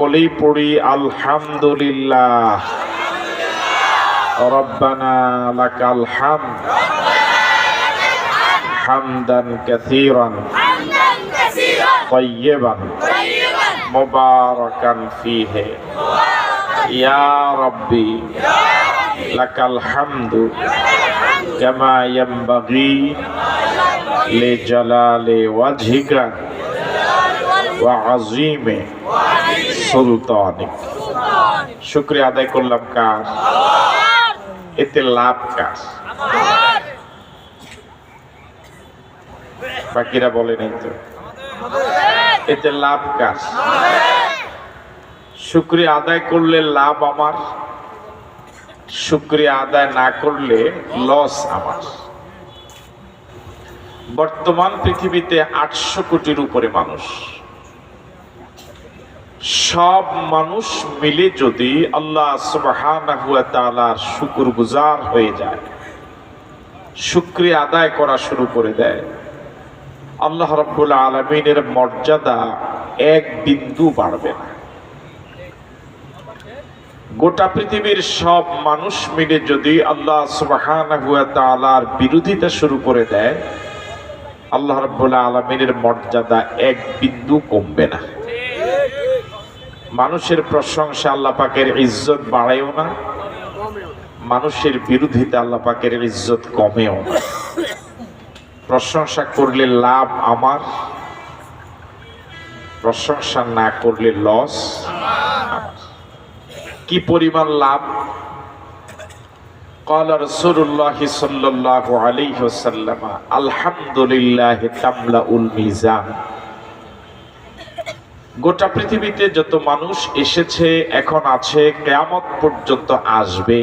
বলেই পড়ি আলহামদুলিল্লাহ। রব্বানা লাকাল হামদ হামদান কাসীরান তাইয়্যিবান মুবারাকান ফীহি ইয়া রাব্বি লাকাল হামদু কামা ইয়ানবাগি লিজালালি ওয়াজহিকা ওয়া আযীমি সুলতানিক। শুকরিয়া আদায় করলাম কার? এতে লাভ কার? বাকিরা বলে নাই তো। এতে লাভ কার? শুকরিয়া আদায় করলে লাভ আমার, শুকরিয়া আদায় না করলে লস আমার। বর্তমান পৃথিবীতে 800 কোটির উপরে মানুষ। সব মানুষ মিলে যদি আল্লাহ সুবহানাহু ওয়া তাআলার শুকরগুজার হয়ে যায়, শুকরিয়া আদায় করা শুরু করে দেয়, আল্লাহ রাব্বুল আলামিনের মর্যাদা এক বিন্দু বাড়বে না। গোটা পৃথিবীর সব মানুষ মিলে যদি আল্লাহ সুবহানাহু ওয়া তাআলার বিরোধিতা শুরু করে দেয়, আল্লাহ রাব্বুল আলামিনের মর্যাদা এক বিন্দু কমবে না। মানুষের প্রশংসা আল্লাহ পাকের ইজ্জত বাড়ায়ও না, মানুষের বিরোধিতা আল্লাহ পাকের ইজ্জত কমেও না। প্রশংসা করলে লাভ আমার, প্রশংসা না করলে লস। কি পরিমাণ লাভ! قال رسول الله صلى الله عليه وسلم الحمد لله تملأ الميزان। গোটা পৃথিবীতে যত মানুষ এসেছে, এখন আছে, কিয়ামত পর্যন্ত আসবে,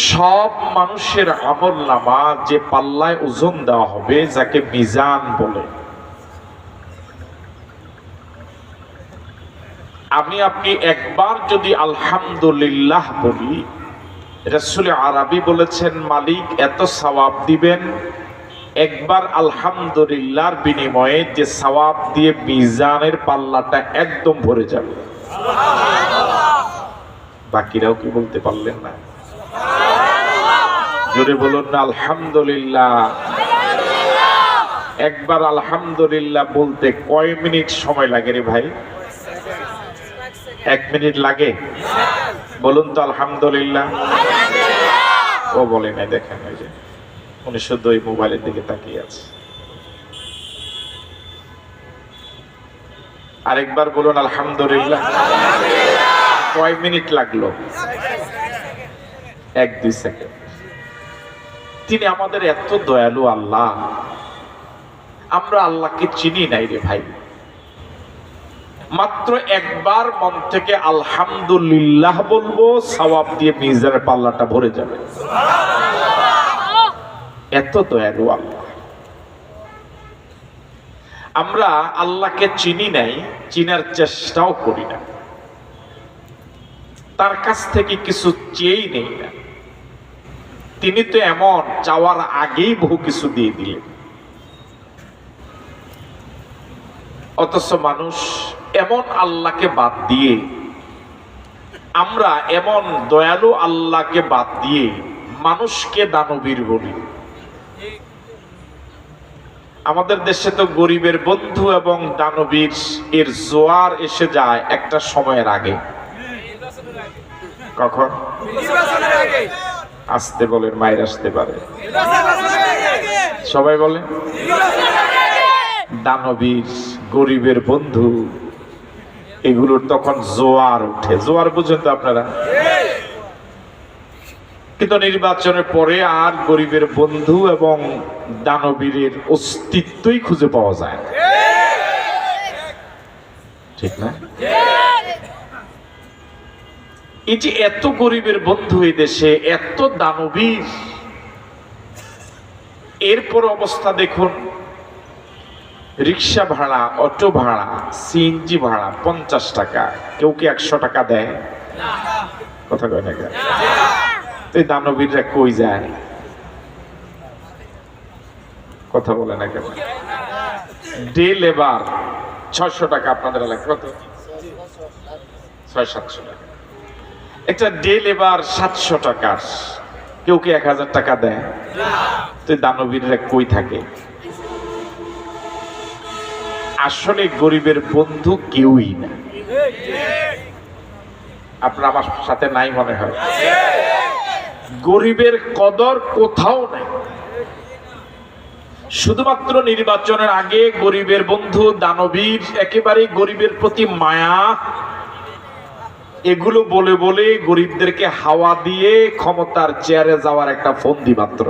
সব মানুষের আমলনামা যে পাল্লায় ওজন দেওয়া হবে, যাকে মিজান বলে, আমি আপনি একবার যদি আলহামদুলিল্লাহ বলি, রাসূল আরবি বলেছেন মালিক এত সওয়াব দিবেন, একবার আলহামদুলিল্লাহর বিনিময়ে যে সওয়াব দিয়ে মিজানের পাল্লাটা একদম ভরে যাবে। বাকিরাও কি বলতে পারলেন না? জোরে বলুন না আলহামদুলিল্লাহ। একবার আলহামদুলিল্লাহ বলতে কয় মিনিট সময় লাগে রে ভাই? 1 মিনিট লাগে? বলুন তো আলহামদুলিল্লাহ। ও বলে নাই, দেখেন ওই যে 1902 মোবাইলের দিকে তাকিয়ে আছে। আরেকবার বলুন আলহামদুলিল্লাহ। কয় মিনিট লাগলো? 1-2 সেকেন্ড। তিনি আমাদের এত দয়ালু আল্লাহ, আমরা আল্লাহকে চিনি নাই রে ভাই। মাত্র একবার মন থেকে আলহামদুলিল্লাহ বলবো, সওয়াব দিয়ে মিজানের পাল্লাটা ভরে যাবে। এত দয়ালু আল্লাহ। আমরা আল্লাহকে চিনি নাই, চিনার চেষ্টাও করি না, তার কাছ থেকে কিছু চেয়েই নেই না। তিনি তো এমন, চাওয়ার আগেই বহু কিছু দিয়ে দিলেন। অথচ মানুষ এমন আল্লাহকে বাদ দিয়ে, আমরা এমন দয়ালু আল্লাহকে বাদ দিয়ে মানুষকে দানবীর বলি। আমাদের দেশে তো গরিবের বন্ধু এবং দানবীর এর জোয়ার এসে যায় একটা সময়ের আগে। কখন? আসতে বলেন, মায়ের আসতে পারে। সবাই বলে দানবীর, গরিবের বন্ধু, এগুলোর তখন জোয়ার উঠে। জোয়ার বুঝেন তো আপনারা? কিন্তু নির্বাচনের পরে আর গরিবের বন্ধু এবং দানবীরের অস্তিত্বই খুঁজে পাওয়া যায় না, ঠিক না? এই যে এত গরিবের বন্ধু এই দেশে, এত দানবীর, এরপর অবস্থা দেখুন। রিক্সা ভাড়া, অটো ভাড়া, সিএনজি ভাড়া 50 টাকা, কেউ কি 100 টাকা দেয়? কথা কয় না কেন? এই দানবীররা কই যায়? কথা বলে না কেন? ডে লেবার 600 টাকা আপনাদের এলাকায় কত? 600-700 টাকা। একটা ডে লেবার 700 টাকা, কেউ কি 1000 টাকা দেয়? তো দানবীররা কই থাকে? আসলে গরিবের বন্ধু কেউই না। আপনার আমার সাথে নাই মনে হয়? গরিবের কদর কোথাও নাই। শুধুমাত্র নির্বাচনের আগে গরিবের বন্ধু দানবীর, একেবারে গরিবের প্রতি মায়া, এগুলো বলে বলে গরিবদেরকে হাওয়া দিয়ে ক্ষমতার চেয়ারে যাওয়ার একটা ফন্দি মাত্র।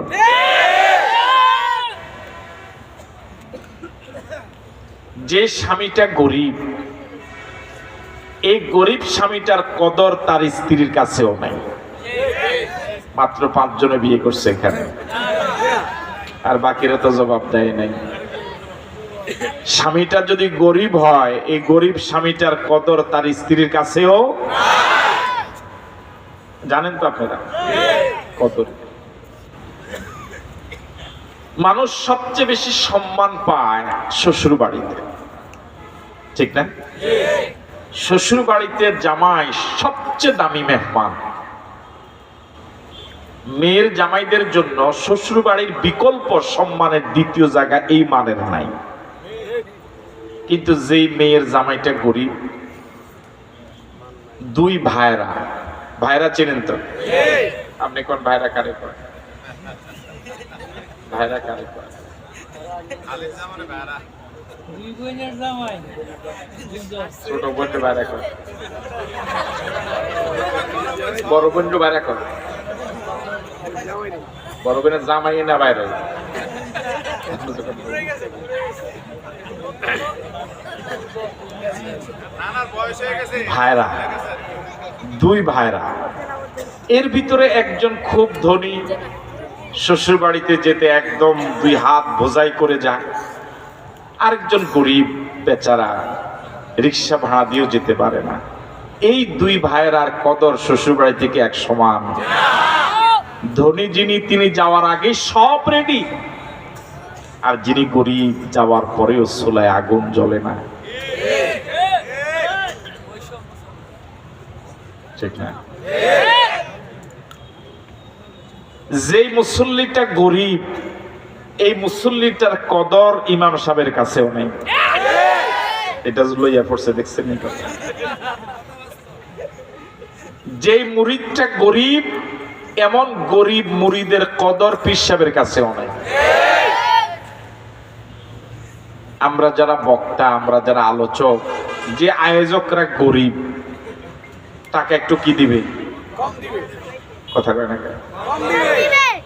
যে স্বামীটা গরিব, এই গরিব স্বামীটার কদর তার স্ত্রীর কাছেও নাই। মাত্র 5 জনে বিয়ে করছে এখানে, আর বাকিরা তো জবাব দেয় নাই। স্বামীটা যদি গরিব হয়, এই গরিব স্বামীটার কদর তার স্ত্রীর কাছেও জানেন তো আপনারা কদর। মানুষ সবচেয়ে বেশি সম্মান পায় শ্বশুর বাড়িতে, ঠিক না? শ্বশুর বাড়িতে জামাই সবচেয়ে দামি মেহমান। মেয়ের জামাইদের জন্য শ্বশুর বাড়ির বিকল্প সম্মানের দ্বিতীয় জায়গা এই মানের নাই। কিন্তু যেই মেয়ের জামাইটা গরিব, 2 ভাইরা, ভাইরা চেনেন তো? আপনি কোন ভাইরা কারে করেন? ভাইরা কারে করেন? ছোট বোন ভাইরা করে, বড় বোন ভাইরা করে। বড় বোনের জামাই না বাইরে? ভাইরা, 2 ভাইরা। এর ভিতরে একজন খুব ধনী, শ্বশুর বাড়িতে যেতে একদম 2 হাত বোঝাই করে যায়। আরেকজন গরিব বেচারা, রিক্সা ভাড়া দিয়েও যেতে পারে না। এই 2 ভাইয়ের কদর শ্বশুর বাড়ি থেকে এক সমান। ধনী যিনি, তিনি যাওয়ার আগে সব রেডি, আর যিনি গরিব যাওয়ার পরেও চুলায় আগুন জ্বলে না, ঠিক না? যেই মুসল্লিটা গরিব, এই মুসল্লিটার কদর ইমাম সাহেবের কাছেও নেই। এটা লইয়া পড়ছে, দেখছেন? যেই মুরিদটা গরিব, এমন গরিব মুরিদের কদর পীর সাহেবের কাছেও নেই। আমরা যারা বক্তা, আমরা যারা আলোচক, যে আয়োজকরা গরিব, তাকে একটু কি দিবে? কথা কয় না?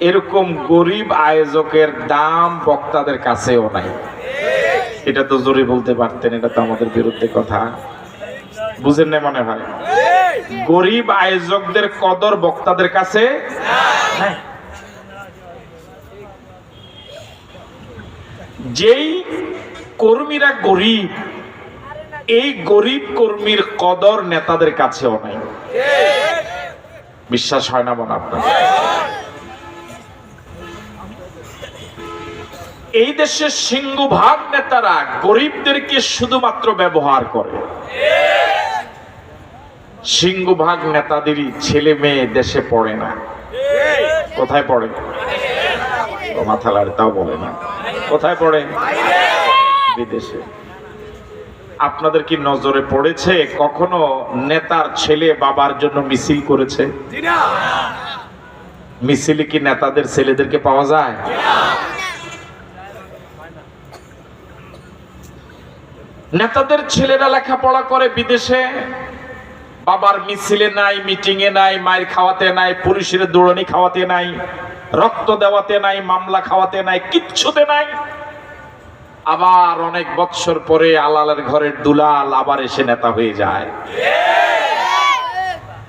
এরকম গরিব আয়োজকের দাম বক্তাদের কাছেও নাই। এটা তো জোরে বলতে পারতেন, এটা তো আমাদের বিরুদ্ধে কথা। বুঝেন না মনে হয়? গরিব আয়োজকদের কদর বক্তাদের কাছে নাই। যেই কর্মীরা গরিব, এই গরিব কর্মীর কদর নেতাদের কাছেও নাই। বিশ্বাস হয় না মনে আপনার? এই দেশের সিংহভাগ নেতারা গরিবদেরকে শুধুমাত্র ব্যবহার করে। সিংহভাগ নেতাদেরই ছেলে মেয়ে দেশে পড়ে না। কোথায় পড়ে? মাথা লাড়ে তাও বলে না। কোথায় পড়ে? বিদেশে। আপনাদের কি নজরে পড়েছে কখনো নেতার ছেলে বাবার জন্য মিছিল করেছে? মিছিলে কি নেতাদের ছেলেদেরকে পাওয়া যায়? নেতাদের ছেলেরা লেখাপড়া করে বিদেশে, বাবার মিছিলে নাই, মিটিং এ নাই, মায়ের খাওয়াতে নাই, পুলিশের দৌড়ানি খাওয়াতে নাই, রক্ত দেওয়াতে নাই, মামলা খাওয়াতে নাই, কিচ্ছুতে নাই। আবার অনেক বছর পরে আলালের ঘরের দুলাল আবার এসে নেতা হয়ে যায়।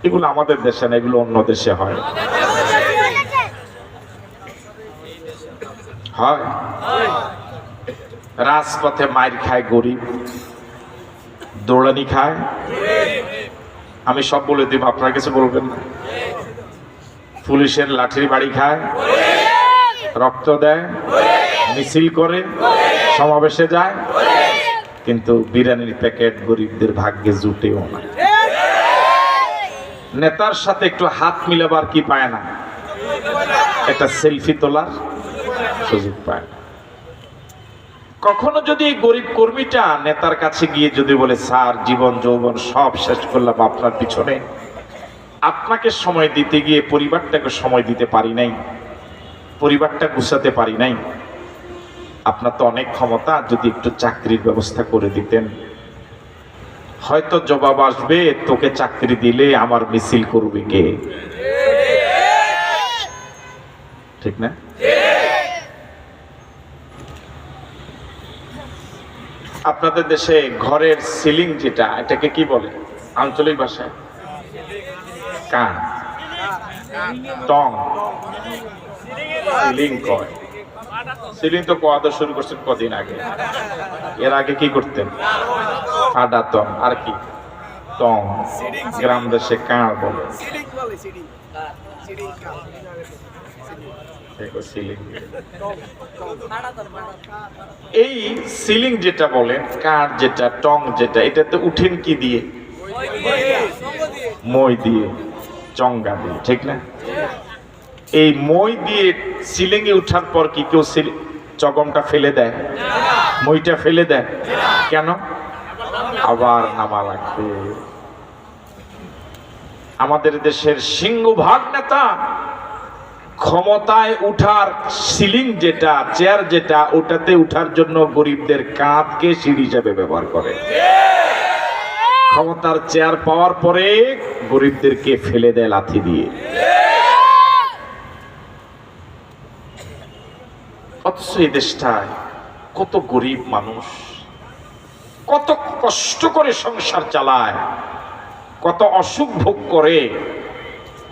এগুলো আমাদের দেশে না, এগুলো অন্য দেশে হয়। হয় রাজপথে মাইর খায় গরিব, দৌড়ানি খায়। আমি সব বলে দিব, আপনার কিছু বলবেন না। পুলিশের লাঠির বাড়ি খায়, রক্ত দেয়, মিছিল করে, সমাবেশে যায়, কিন্তু বিরিয়ানির প্যাকেট গরিবদের ভাগ্যে জুটেও না। নেতার সাথে একটু হাত মিলাবার কি পায় না, একটা সেলফি তোলার সুযোগ পায় না। কখনো যদি এই গরিব কর্মীটা নেতার কাছে গিয়ে যদি বলে, স্যার জীবন যৌবন সব শেষ করলাম আপনার পিছনে, আপনাকে সময় দিতে গিয়ে পরিবারটাকে সময় দিতে পারি নাই, পরিবারটা গুছাতে পারি নাই, আপনার তো অনেক ক্ষমতা, যদি একটু চাকরির ব্যবস্থা করে দিতেন, হয়তো জবাব আসবে, তোকে চাকরি দিলে আমার মিছিল করবে কে? ঠিক না? আপনাদের দেশে ঘরের সিলিং যেটা, এটাকে কি বলে আঞ্চলিক ভাষায়? কান, টং, সিলিং কয়। সিলিং তো কোয়াদা শুরু করছেন কদিন আগে, এর আগে কি করতেন? আডাতন, আর কি টং, গ্রাম দেশে কাঁড় বলে। এই সিলিং যেটা বলেন, কাঠ যেটা, টং যেটা, এটাতে উঠেন কি দিয়ে? মই দিয়ে, চঙ্গা দিয়ে, ঠিক না? এই মই দিয়ে সিলিং এ উঠার পর কি কেউ চগমটা ফেলে দেয়? মইটা ফেলে দেয় কেন? আবার নামা লাগবে। আমাদের দেশের সিংহভাগ নেতা ক্ষমতায় উঠার সিলিং যেটা, চেয়ার যেটা, ওটাতে উঠার জন্য গরিবদের কাঁধকে সিঁড়ি হিসাবে ব্যবহার করে। ক্ষমতার চেয়ার পাওয়ার পরে গরিবদেরকে ফেলে দেয় লাথি দিয়ে। অথচ এই দেশটায় কত গরিব মানুষ, কত কষ্ট করে সংসার চালায়, কত অসুখ ভোগ করে,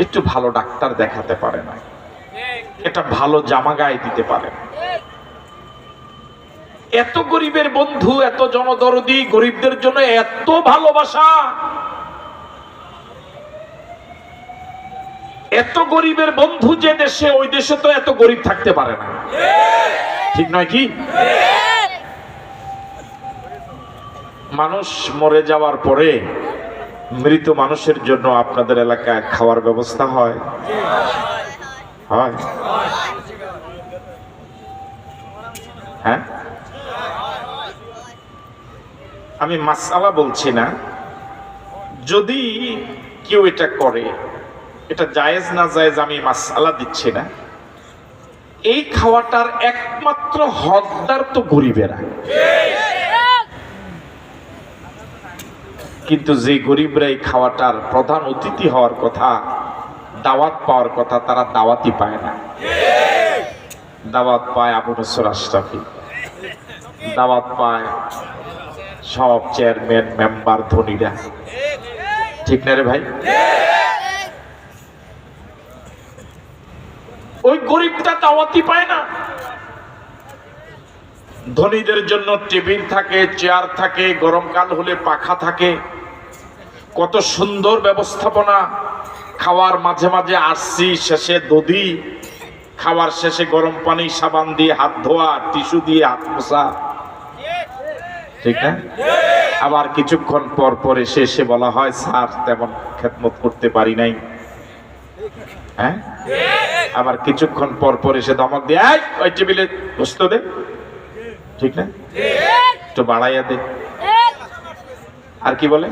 একটু ভালো ডাক্তার দেখাতে পারে না, এটা ভালো জামা গায়ে দিতে পারে না। এত গরিবের বন্ধু, এত জনদরদি, গরিবদের জন্য এত ভালোবাসা, এত গরিবের বন্ধু যে দেশে, ওই দেশে তো এত গরিব থাকতে পারে না, ঠিক নয় কি? মানুষ মরে যাওয়ার পরে মৃত মানুষের জন্য আপনাদের এলাকায় খাওয়ার ব্যবস্থা হয়? হয়? হ্যাঁ, আমি মাসআলা বলছি না, যদি কেউ এটা করে, এটা জায়েজ না জায়েজ আমি মাসআলা দিচ্ছি না। এই খাওয়াটার একমাত্র হকদার তো গরিবেরা। কিন্তু যে গরিবরা এই খাওয়াটার প্রধান অতিথি হওয়ার কথা, দাওয়াত পাওয়ার কথা, তারা দাওয়াতই পায় না। দাওয়াত পায় আবু নসর আশরাফি, দাওয়াত পায় সব চেয়ারম্যান মেম্বার ধনীরা, ঠিক না রে ভাই? ওই গরিবটা দাওয়াতই পায় না। ধনীদের জন্য টেবিল থাকে, চেয়ার থাকে, গরমকাল হলে পাখা থাকে, কত সুন্দর ব্যবস্থাপনা। খাওয়ার মাঝে মাঝে আসছি, শেষে দধি, খাওয়ার শেষে গরম পানি, সাবান দিয়ে হাত ধোয়া, টিস্যু দিয়ে হাত মোছা, ঠিক না? আবার কিছুক্ষণ পর পর এসে বলা হয়, স্যার তেমন খেদমত করতে পারি নাই। হ্যাঁ, আবার কিছুক্ষণ পর পর এসে ধমক দিয়ে, ওই টেবিলে বসতে দে, ঠিক না? একটু বাড়াইয়া দে। আর কি বলে?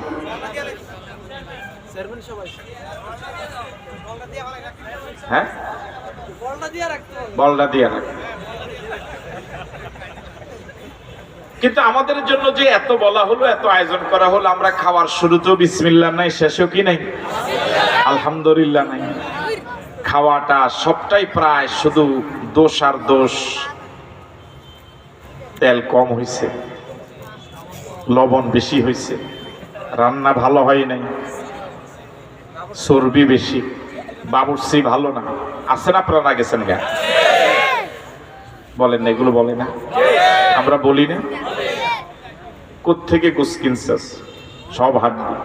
হ্যাঁ, বলটা দিয়ে রাখ। কিন্তু আমাদের জন্য যে এত বলা হলো, এত আয়োজন করা হলো, আমরা খাওয়ার শুরুতেও বিসমিল্লাহ নাই, শেষেও কি নাই? আলহামদুলিল্লাহ নাই। খাওয়াটা সবটাই প্রায় শুধু দোষ আর দোষ। তেল কম হয়েছে, লবণ বেশি হয়েছে, রান্না ভালো হয় নাই, চর্বি বেশি, বাবুর্চি ভালো না। আছে না? আপনারা গেছেন গা, বলেন না? এগুলো বলে না? আমরা বলি না? কোত্থেকে গোস কিনছাস, সব হাড্ডি,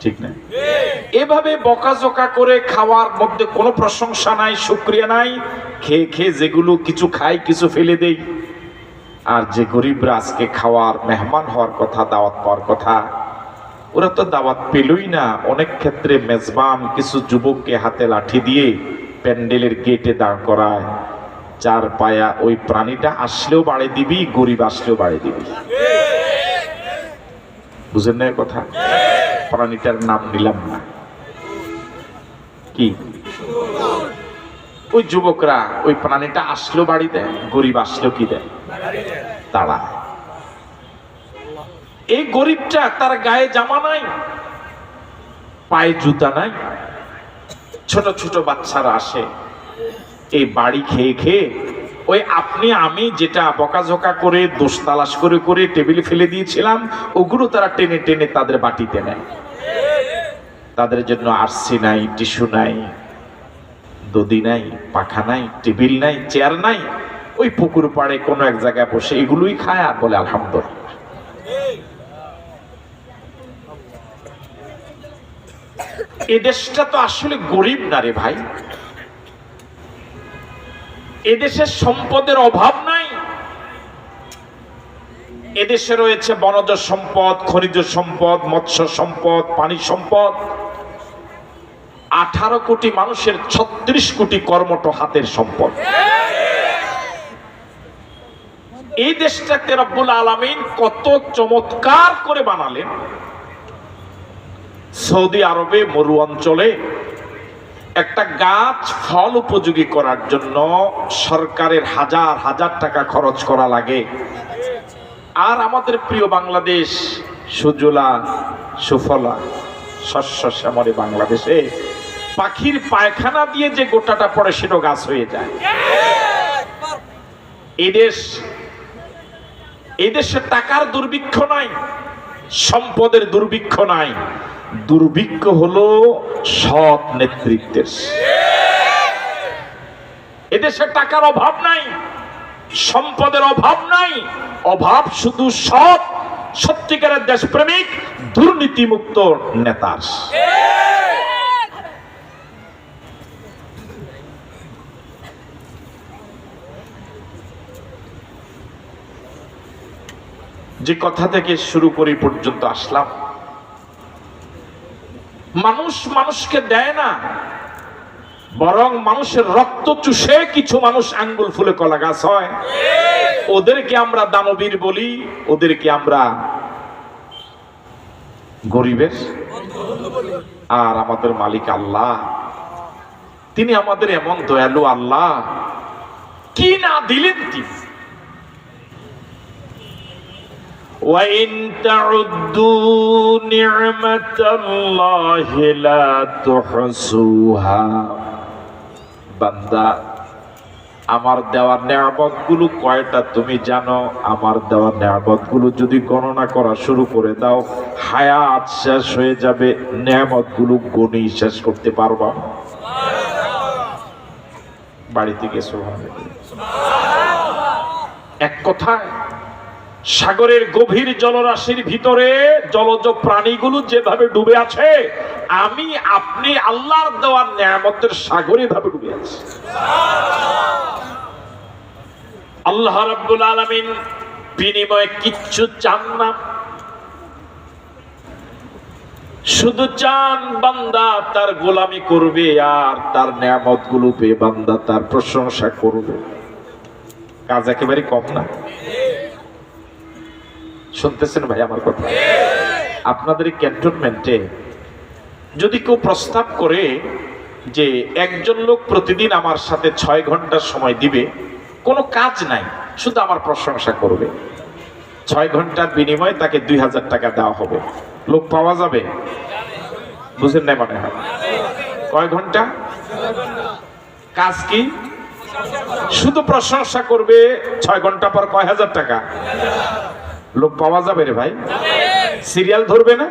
ঠিক না? এভাবে বকাঝকা করে খাওয়ার মধ্যে কোনো প্রশংসা নাই, শুকরিয়া নাই। খেয়ে খেয়ে যেগুলো কিছু খাই, কিছু ফেলে দেই, আর যে গরিবরা আজকে খাওয়ার মেহমান হওয়ার কথা, দাওয়াত পাওয়ার কথা, ওরা তো দাওয়াত পেলই না। অনেক ক্ষেত্রে মেজবান কিছু যুবককে হাতে লাঠি দিয়ে প্যান্ডেলের গেটে দাঁড় করায়, চার পায়া ওই প্রাণীটা আসলেও বাড়ি দিবি, গরিব আসলেও বাড়ি দিবি। বুঝেন না কথা? প্রাণীটার নাম নিলাম না, কি ওই যুবকরা ওই প্রাণীটা আসলেও বাড়ি দেয়, গরিব আসলেও কি দেয়? তারা। এই গরিবটা তার গায়ে জামা নাই, পায়ে জুতা নাই, ছোট ছোট বাচ্চারা আসে এই বাড়ি খেয়ে খেয়ে ওই আপনি আমি যেটা বকাঝকা করে দোষ তালাশ করে করে টেবিলে ফেলে দিয়েছিলাম ওগুলো তারা টেনে টেনে তাদের বাটিতে নেয়। তাদের জন্য আরসি নাই, টিস্যু নাই, দদি নাই, পাখা নাই, টেবিল নাই, চেয়ার নাই, ওই পুকুর পাড়ে কোনো এক জায়গায় বসে এগুলোই খায় আর বলে আলহামদুলিল্লাহ। এ দেশটা তো আসলে গরিব না রে ভাই। এদেশের সম্পদের অভাব নাই। এদেশে রয়েছে বনজ সম্পদ, খনিজ সম্পদ, মৎস্য সম্পদ, পানি সম্পদ। 18 কোটি মানুষের 36 কোটি কর্মঠ হাতের সম্পদ। এই দেশটাকে রব্বুল আলামিন কত চমৎকার করে বানালেন। সৌদি আরবে মরু অঞ্চলে একটা গাছ ফল উপযোগী করার জন্য সরকারের হাজার হাজার টাকা খরচ করা লাগে। আর আমাদের প্রিয় বাংলাদেশ সুজলা সুফলা শস্য শ্যামলে বাংলাদেশে পাখির পায়খানা দিয়ে যে গোটাটা পড়ে সেটা গাছ হয়ে যায়। এই দেশে টাকার দুর্ভিক্ষ নাই, সম্পদের দুর্ভিক্ষ নাই, দুর্ভিক্ষ হলো সৎ নেতৃত্বের। এদেশে টাকার অভাব নাই, সম্পদের অভাব নাই, অভাব শুধু সৎ সত্যিকারের দেশপ্রেমিক দুর্নীতিমুক্ত নেতার। যে কথা থেকে শুরু করি পর্যন্ত আসলাম, মানুষ মানুষকে দেয় না, বরং মানুষের রক্ত চুষে কিছু মানুষ আঙ্গুল ফুলে কলা গাছ হয়। ওদেরকে আমরা দানবীর বলি, ওদেরকে আমরা গরিবের। আর আমাদের মালিক আল্লাহ, তিনি আমাদের এমন দয়ালু আল্লাহ, কি না দিলেন তিনি। وَإِن تَعُدُّوا نِعْمَةَ اللَّهِ لَا تُحْصُوهَا। বান্দা, আমার দেওয়ার নেয়ামতগুলো কয়টা তুমি জানো? আমার দেওয়ার নেয়ামতগুলো যদি গণনা করা শুরু করে দাও, হায়াত শেষ হয়ে যাবে, নেয়ামতগুলো গণি শেষ করতে পারবা। বাড়ি থেকে এক কথায় সাগরের গভীর জলরাশির ভিতরে জলজ প্রাণীগুলো যেভাবে ডুবে আছে, আমি আপনি আল্লাহর দেওয়ার নেয়ামতের সাগরে ভাবে ডুবে আছি। আল্লাহ রাব্বুল আলামিন বিনিময়ে কিচ্ছু চান না, শুধু চান বান্দা তার গোলামি করবে আর তার নেয়ামতগুলো পেয়ে বান্দা তার প্রশংসা করবে। কাজ একেবারে কম না। শুনতেছেন ভাই আমার কথা? আপনাদের ক্যান্টনমেন্টে যদি কেউ প্রস্তাব করে যে একজন লোক প্রতিদিন আমার সাথে 6 ঘন্টা সময় দিবে, কোনো কাজ নাই, শুধু আমার প্রশংসা করবে, 6 ঘন্টার বিনিময়ে তাকে 2000 টাকা দেওয়া হবে, লোক পাওয়া যাবে? বুঝেন নাই মনে হয়? কয় ঘন্টা কাজ? কি শুধু প্রশংসা করবে, 6 ঘন্টা পর কয় হাজার টাকা? লোক পাওয়া যাবে রে ভাই? সিরিয়াল ধরবে না?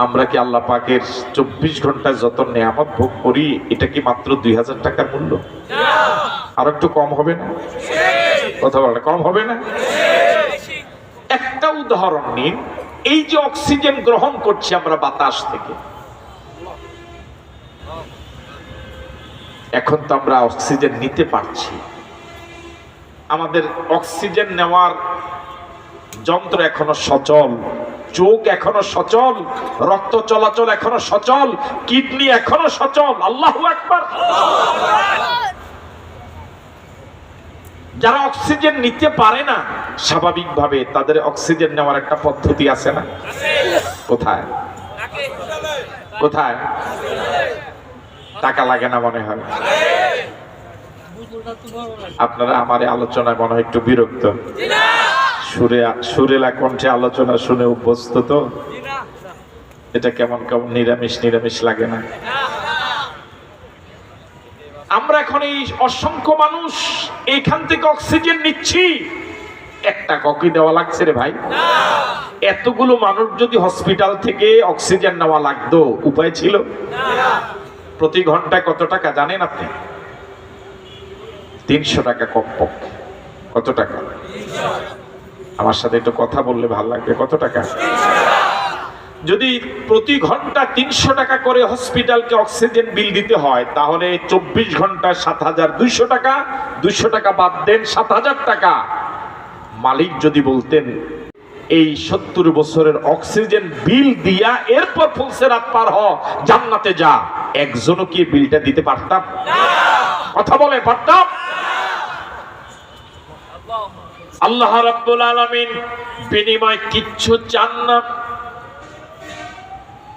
আমরা কি আল্লাহ পাকের 24 ঘন্টায় যত নেয়ামত ভোগ করি, এটা কি মাত্র 2000 টাকার মূল্য? আর একটু কম হবে না? কথা বলে কম হবে না? একটা উদাহরণ নিন, এই যে অক্সিজেন গ্রহণ করছি আমরা বাতাস থেকে, এখন তো আমরা অক্সিজেন নিতে পারছি, আমাদের অক্সিজেন নেওয়ার যন্ত্র এখনো সচল, চোখ এখনো সচল, রক্ত চলাচল এখনো সচল, কিডনি এখনো সচল। আল্লাহু আকবার। যারা অক্সিজেন নিতে পারে না স্বাভাবিকভাবে, তাদের অক্সিজেন নেওয়ার একটা পদ্ধতি আছে না? কোথায় কোথায়? টাকা লাগে না মনে হয়? আপনারা আমার আলোচনায় মনে হয় একটু বিরক্ত, সুরেলা কণ্ঠে আলোচনা শুনে অভ্যস্ত তো, এটা কেমন কেমন নিরামিষ নিরামিষ লাগে না? আমরা এখন এই অসংখ্য মানুষ এইখান থেকে অক্সিজেন নিচ্ছি, একটা ককি দেওয়া লাগছে রে ভাই? এতগুলো মানুষ যদি হসপিটাল থেকে অক্সিজেন নেওয়া লাগতো, উপায় ছিল? প্রতি ঘন্টায় কত টাকা জানেন আপনি? 300 টাকা কমপক্ষে। কত টাকা? আমার সাথে একটু কথা বললে ভালো লাগবে। কত টাকা? যদি প্রতি ঘন্টা 300 টাকা করে হসপিটালকে অক্সিজেন বিল দিতে হয়, তাহলে 24 ঘন্টায় 7200 টাকা। 200 টাকা বাদ দেন, 7000 টাকা। মালিক যদি বলতেন এই 70 বছরের অক্সিজেন বিল দিয়া এরপর ফুলসেরাত পার হ, জান্নাতে যা, একজনও কি বিলটা দিতে পারতাম? কথা বলে পারতাম? আল্লাহ রাব্বুল আলামিন বিনিময় কিচ্ছু চান না।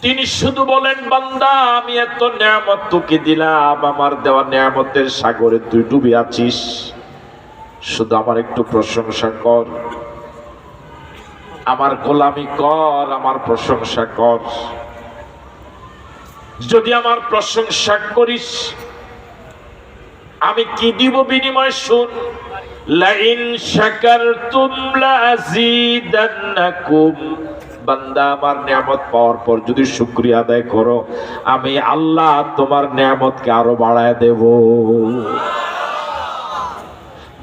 তিনি শুধু বলেন, বান্দা আমি এত নিয়ামত তোকে দিলাম, আমার দেওয়া নিয়ামতের সাগরে তুই ডুবে আছিস, শুধু আমার একটু প্রশংসা কর, আমার গোলামি কর, আমার প্রশংসা কর। যদি আমার প্রশংসা করিস, আমি কি দিব বিনিময়? শুন, লাইন শাকারতুম লাযীদান্নাকুম। বান্দা আমার নিয়ামত পাওয়ার পর যদি শুকরিয়া আদায় করো, আমি আল্লাহ তোমার নিয়ামতকে আরো বাড়ায় দেব।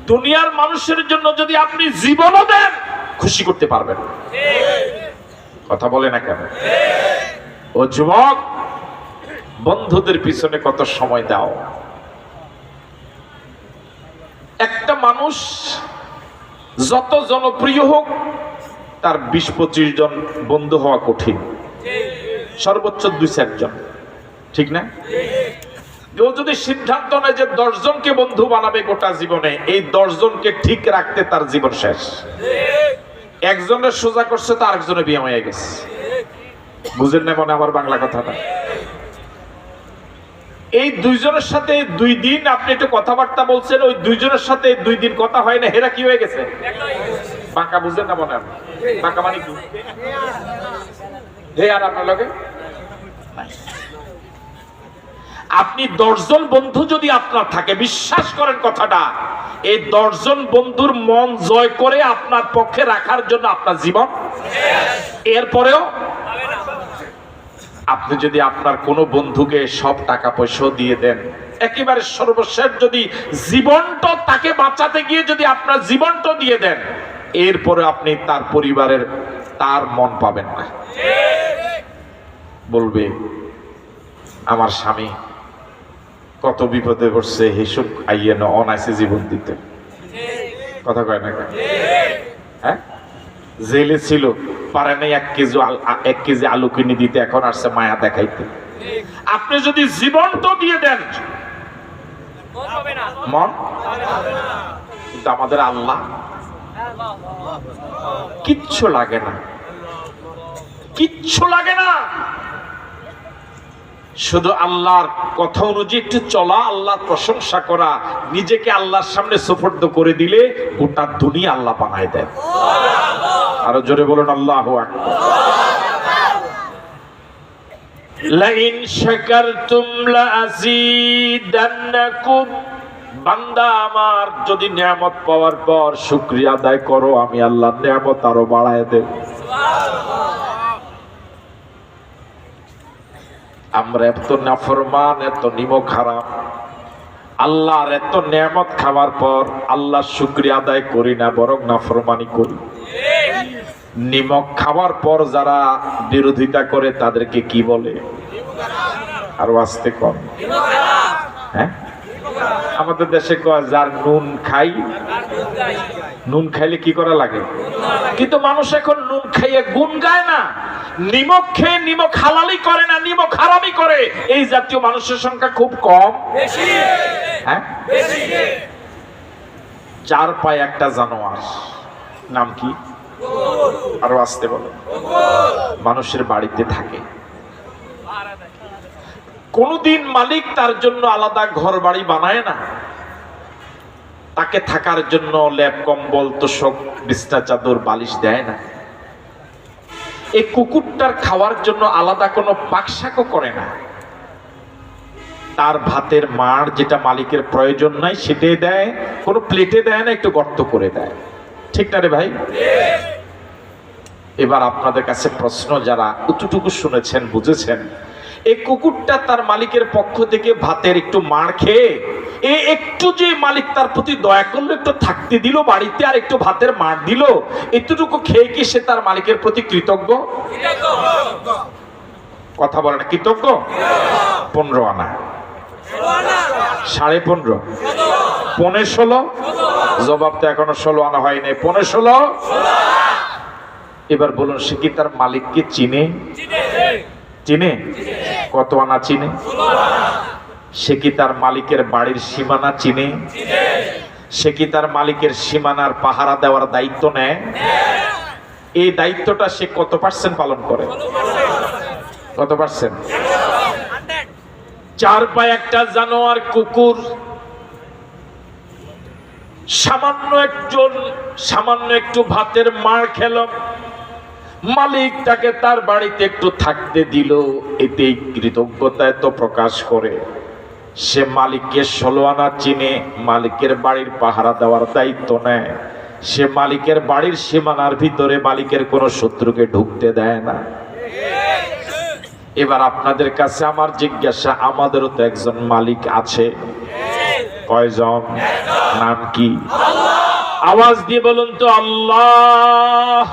দুনিয়ার মানুষের জন্য যদি আপনি জীবনও দেন, খুশি করতে পারবেন না। কথা বলে না কেন? ও যুবক, বন্ধুদের পিছনে কত সময় দাও। একটা মানুষ যত জনপ্রিয় হোক, তার 20-25 জন বন্ধু হওয়া কঠিন, সর্বোচ্চ 2-4 জন, ঠিক না? কেউ যদি সিদ্ধান্ত নেয় যে 10 জনকে বন্ধু বানাবে গোটা জীবনে, এই 10 জনকে ঠিক রাখতে তার জীবন শেষ। একজনের সোজা করছে তো আরেকজনের বিয়ে হয়ে গেছে। বুঝেন না মনে আমার বাংলা কথাটা? এই 2 জনের সাথে 2 দিন আপনি একটু কথাবার্তা বলছেন, ওই 2 জনের সাথে 2 দিন কথা হয় না, হেরা কি হয়ে গেছে? বাঁকা। বুঝেন না মনে হয়? বাঁকা মানে কি? হে আর আপনার লগে আপনি 10 জন বন্ধু যদি আপনার থাকে, বিশ্বাস করেন কথাটা, এই 10 জন বন্ধুর মন জয় করে আপনার পক্ষে রাখার জন্য আপনার জীবন, এরপরেও আপনি যদি আপনার কোনো বন্ধুকে সব টাকা পয়সা দিয়ে দেন, একেবারে সর্বশেষ যদি জীবনটা তাকে বাঁচাতে গিয়ে যদি আপনার জীবনটা দিয়ে দেন, এরপরে আপনি তার পরিবারের তার মন পাবেন না। বলবে আমার স্বামী কত বিপদে পড়ছে, হিসুক আইয়ে না অনাইসে জীবন দিতে। কথা কয় না? হ্যাঁ, জেলে ছিল, পারে নাই 1 কেজি আলু কিনে দিতে, এখন আসছে মায়া দেখাইতে। আপনি যদি জীবনটা দিয়ে দেন, মন। কিন্তু আমাদের আল্লাহ কিচ্ছু লাগে না, কিচ্ছু লাগে না, শুধু আল্লাহর কথা অনুযায়ী একটু চলা, আল্লাহর প্রশংসা করা, নিজেকে আল্লাহর সামনে সুপর্দ করে দিলে গোটা দুনিয়া আল্লাহ বানায় দেন। আরো জোরে বলুন আল্লাহু আকবার। লাইন শাকারতুম লাযীদান্নাকুম। বান্দা আমার যদি নিয়ামত পাওয়ার পর শুকরিয়া আদায় করো, আমি আল্লাহর নিয়ামত আরো বাড়ায় দেব। আমরা এত নাফরমান, এত নিমক হারাম, আল্লাহর এত নিয়ামত খাওয়ার পর আল্লাহর শুকরিয়া আদায় করি না, বরং নাফরমানি করি। নিমক খাওয়ার পর যারা বিরোধিতা করে তাদেরকে কি বলে? আরো আসতে কম। হ্যাঁ, আমাদের দেশে কয় যার নুন খাই নুন খাইলে কি করা লাগে? কিন্তু মানুষ এখন নুন খাইয়ে গুণ গায় না, নিমক খেয়ে নিমক হালালি করে না, নিমক হারামি করে। এই জাতীয় মানুষের সংখ্যা খুব কম। হ্যাঁ, চার পায়ে একটা জানোয়ার, নাম কি? আরো আসতে বলো। মানুষের বাড়িতে থাকে, কোনদিন মালিক তার জন্য আলাদা ঘর বাড়ি বানায় না, তাকে থাকার জন্য লেপ কম্বল তোশক বিছনা চাদর বালিশ দেয় না। এই কুকুরটার খাওয়ার জন্য আলাদা কোনো পাকশাকও করে না। তার ভাতের মাড় যেটা মালিকের প্রয়োজন নাই সেটাই দেয়, কোনো প্লেটে দেয় না, একটু গর্ত করে দেয়। ঠিক না রে ভাই? এবার আপনাদের কাছে প্রশ্ন, যারা কতটুকু শুনেছেন বুঝেছেন, এই কুকুরটা তার মালিকের পক্ষ থেকে ভাতের একটু মাড় খেয়ে একটু যে মালিক তার প্রতি দয়া করলো, একটু থাকতে দিল বাড়িতে, আর একটু ভাতের মাড় দিল, এতটুকু খেয়ে কি সে তার মালিকের প্রতি কৃতজ্ঞ? কথা বলে না, কৃতজ্ঞ? 15 আনা, 15.5, 15.5, জবাব তো এখনো 16 আনা হয়নি, 15.5। এবার বলুন, সে কি তার মালিককে চিনে? চিনে? কত আনা চিনে? সে কি তার মালিকের বাড়ির সীমানা চিনে? সে কি তার মালিকের সীমানার পাহারা দেওয়ার দায়িত্ব নেয়? এই দায়িত্বটা সে কত % পালন করে? কত %? চার পায়ে একটা জানোয়ার কুকুর, সামান্য একটু ভাতের মার খেল, মালিক তাকে তার বাড়িতে একটু থাকতে দিল, এতেই কৃতজ্ঞতায় তো প্রকাশ করে। সে মালিককে 16 আনা চিনে, মালিকের বাড়ির পাহারা দেওয়ার দায়িত্ব নেয়, সে মালিকের বাড়ির সীমানার ভিতরে মালিকের কোনো শত্রুকে ঢুকতে দেয় না। এবার আপনাদের কাছে আমার জিজ্ঞাসা, আমাদেরও তো একজন মালিক আছে। কয়জন? নাম কি? আওয়াজ দিয়ে বলুন তো, আল্লাহ।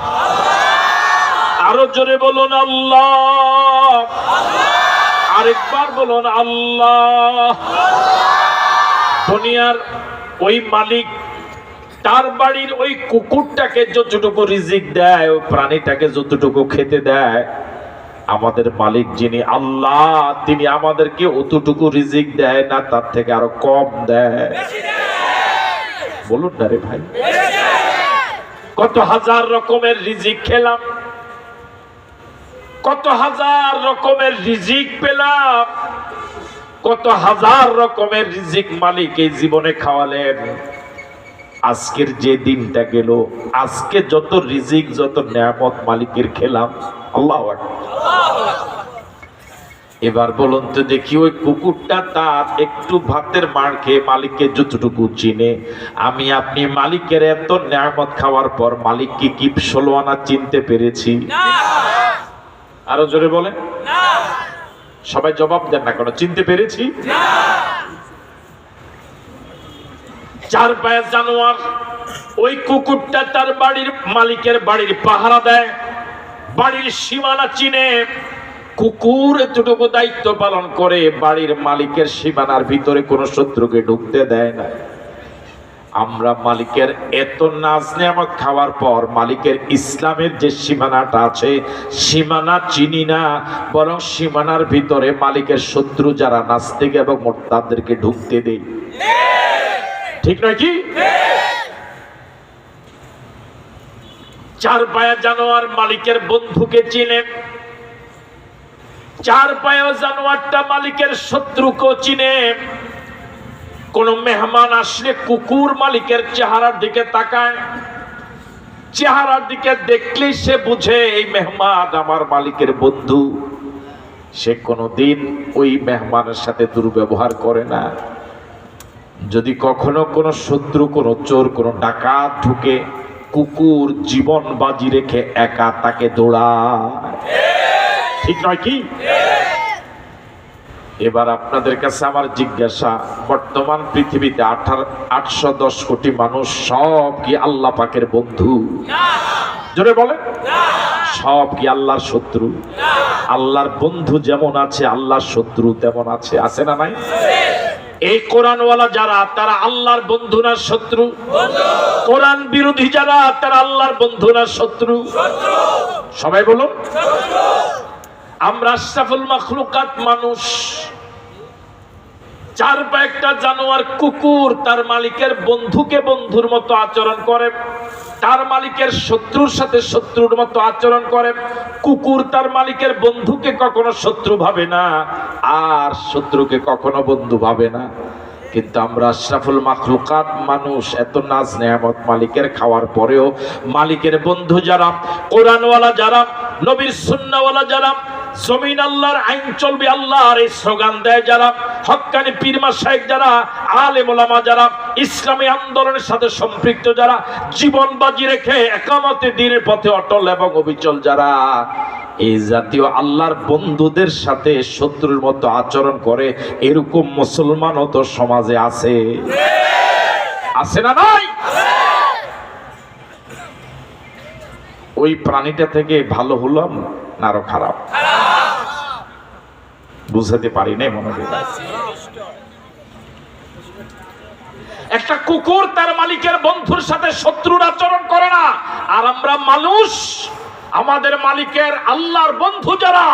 আরো জোরে বলুন, আল্লাহ। আরেকবার বলুন, আল্লাহ। দুনিয়ার ওই মালিক তার বাড়ির ওই কুকুরটাকে যতটুকু রিজিক দেয়, ওই প্রাণীটাকে যতটুকু খেতে দেয়, আমাদের মালিক যিনি আল্লাহ, তিনি আমাদেরকে অতটুকু রিজিক দেয় না, তার থেকে আরো কম দেয়। বলুন না রে ভাই, কত হাজার রকমের রিজিক খেলাম, কত হাজার রকমের রিজিক পেলাম, কত হাজার রকমের রিজিক মালিক এই জীবনে খাওয়ালেন। আজকের যে দিনটা গেল, আজকে যত রিজিক যত নিয়ামত মালিকের খেলাম, আল্লাহু আকবার। এবার বলুন তো দেখি, ওই কুকুরটা তার একটু ভাতের মার খেয়ে মালিককে যতটুকু চিনে, আমি আপনি মালিকের এত নিয়ামত খাওয়ার পর মালিক কি 16 আনা চিনতে পেরেছি? আরো জোরে বলেন। সবাই জবাব দেন না কেন? চিনতে পেরেছি? চার পায়ের জানোয়ার ওই কুকুরটা তার বাড়ির মালিকের বাড়ির পাহারা দেয়, বাড়ির সীমানা চিনে। কুকুর এতটুকু দায়িত্ব পালন করে, বাড়ির মালিকের সীমানার ভিতরে কোনো শত্রুকে ঢুকতে দেয় না। আমরা মালিকের এত নাজ নিয়ামত খাওয়ার পর মালিকের ইসলামের যে সীমানাটা আছে, সীমানা চিনি না, বরং সীমানার ভিতরে মালিকের শত্রু যারা নাস্তিক এবং মুরতাদদেরকে ঢুকতে দেই। ঠিক নয় কি? চার পায়া জানোয়ার মালিকের বন্ধুকে চিনে, চার পায়া জানোয়ারটা মালিকের শত্রুকে চিনে। কোন মেহমান আসলে কুকুর মালিকের চেহারার দিকে তাকায়, চেহারার দিকে দেখলেই সে বুঝে এই মেহমান আমার মালিকের বন্ধু। সে কোনোদিন ওই মেহমানের সাথে দুর্ব্যবহার করে না। যদি কখনো কোনো শত্রু, কোনো চোর, কোনো ডাকাত ঢুকে, কুকুর জীবন বাজি রেখে একা তাকে দৌড়ায়। ঠিক নয় কি? এবার আপনাদের কাছে আমার জিজ্ঞাসা, বর্তমান পৃথিবীতে 810 কোটি মানুষ সব কি আল্লাহ পাকের বন্ধু? জোরে বলেন। সব কি আল্লাহর শত্রু? আল্লাহর বন্ধু যেমন আছে, আল্লাহর শত্রু তেমন আছে। আছে না নাই? এই কোরআনওয়ালা যারা তারা আল্লাহর বন্ধু না শত্রু? কোরআন বিরোধী যারা তারা আল্লাহর বন্ধু না শত্রু? সবাই বলুন। আমরা আশরাফুল মাখলুকাত মানুষ। চার পা একটা জানোয়ার কুকুর তার মালিকের বন্ধুকে বন্ধুর মতো আচরণ করে, তার মালিকের শত্রুর সাথে শত্রুর মতো আচরণ করে। কুকুর তার মালিকের বন্ধুকে কখনো শত্রু ভাবে না, আর শত্রুকে কখনো বন্ধু ভাবে না। কিন্তু আমরা আশরাফুল মাখলুকাত মানুষ, এত নাজ নেয়ামত মালিকের খাওয়ার পরেও মালিকের বন্ধু যারা, কোরআনওয়ালা যারা, নবীর সুন্নাহওয়ালা যারা, জমিন আল্লাহর আইন চলবে আল্লাহর এই স্লোগান দেয় যারা, হক্কানি পীর মাশায়েখ যারা, আলেম ওলামা যারা, ইসলামী আন্দোলনের সাথে সম্পৃক্ত যারা, জীবন বাজি রেখে একামতে দ্বীনের পথে অটল এবং অবিচল যারা, এই জাতীয় আল্লাহর বন্ধুদের সাথে শত্রুর মতো আচরণ করে, এরকম মুসলমানও তো সমাজে আছে। আছে না নাই? ওই প্রাণীটা থেকে ভালো হলাম না আরো খারাপ? বুঝাতে পারি নাই মনে হয়। একটা কুকুর তার মালিকের বন্ধুর সাথে শত্রুর আচরণ করে না, আর আমরা মানুষ আমাদের মালিকের আল্লাহর বন্ধু যারা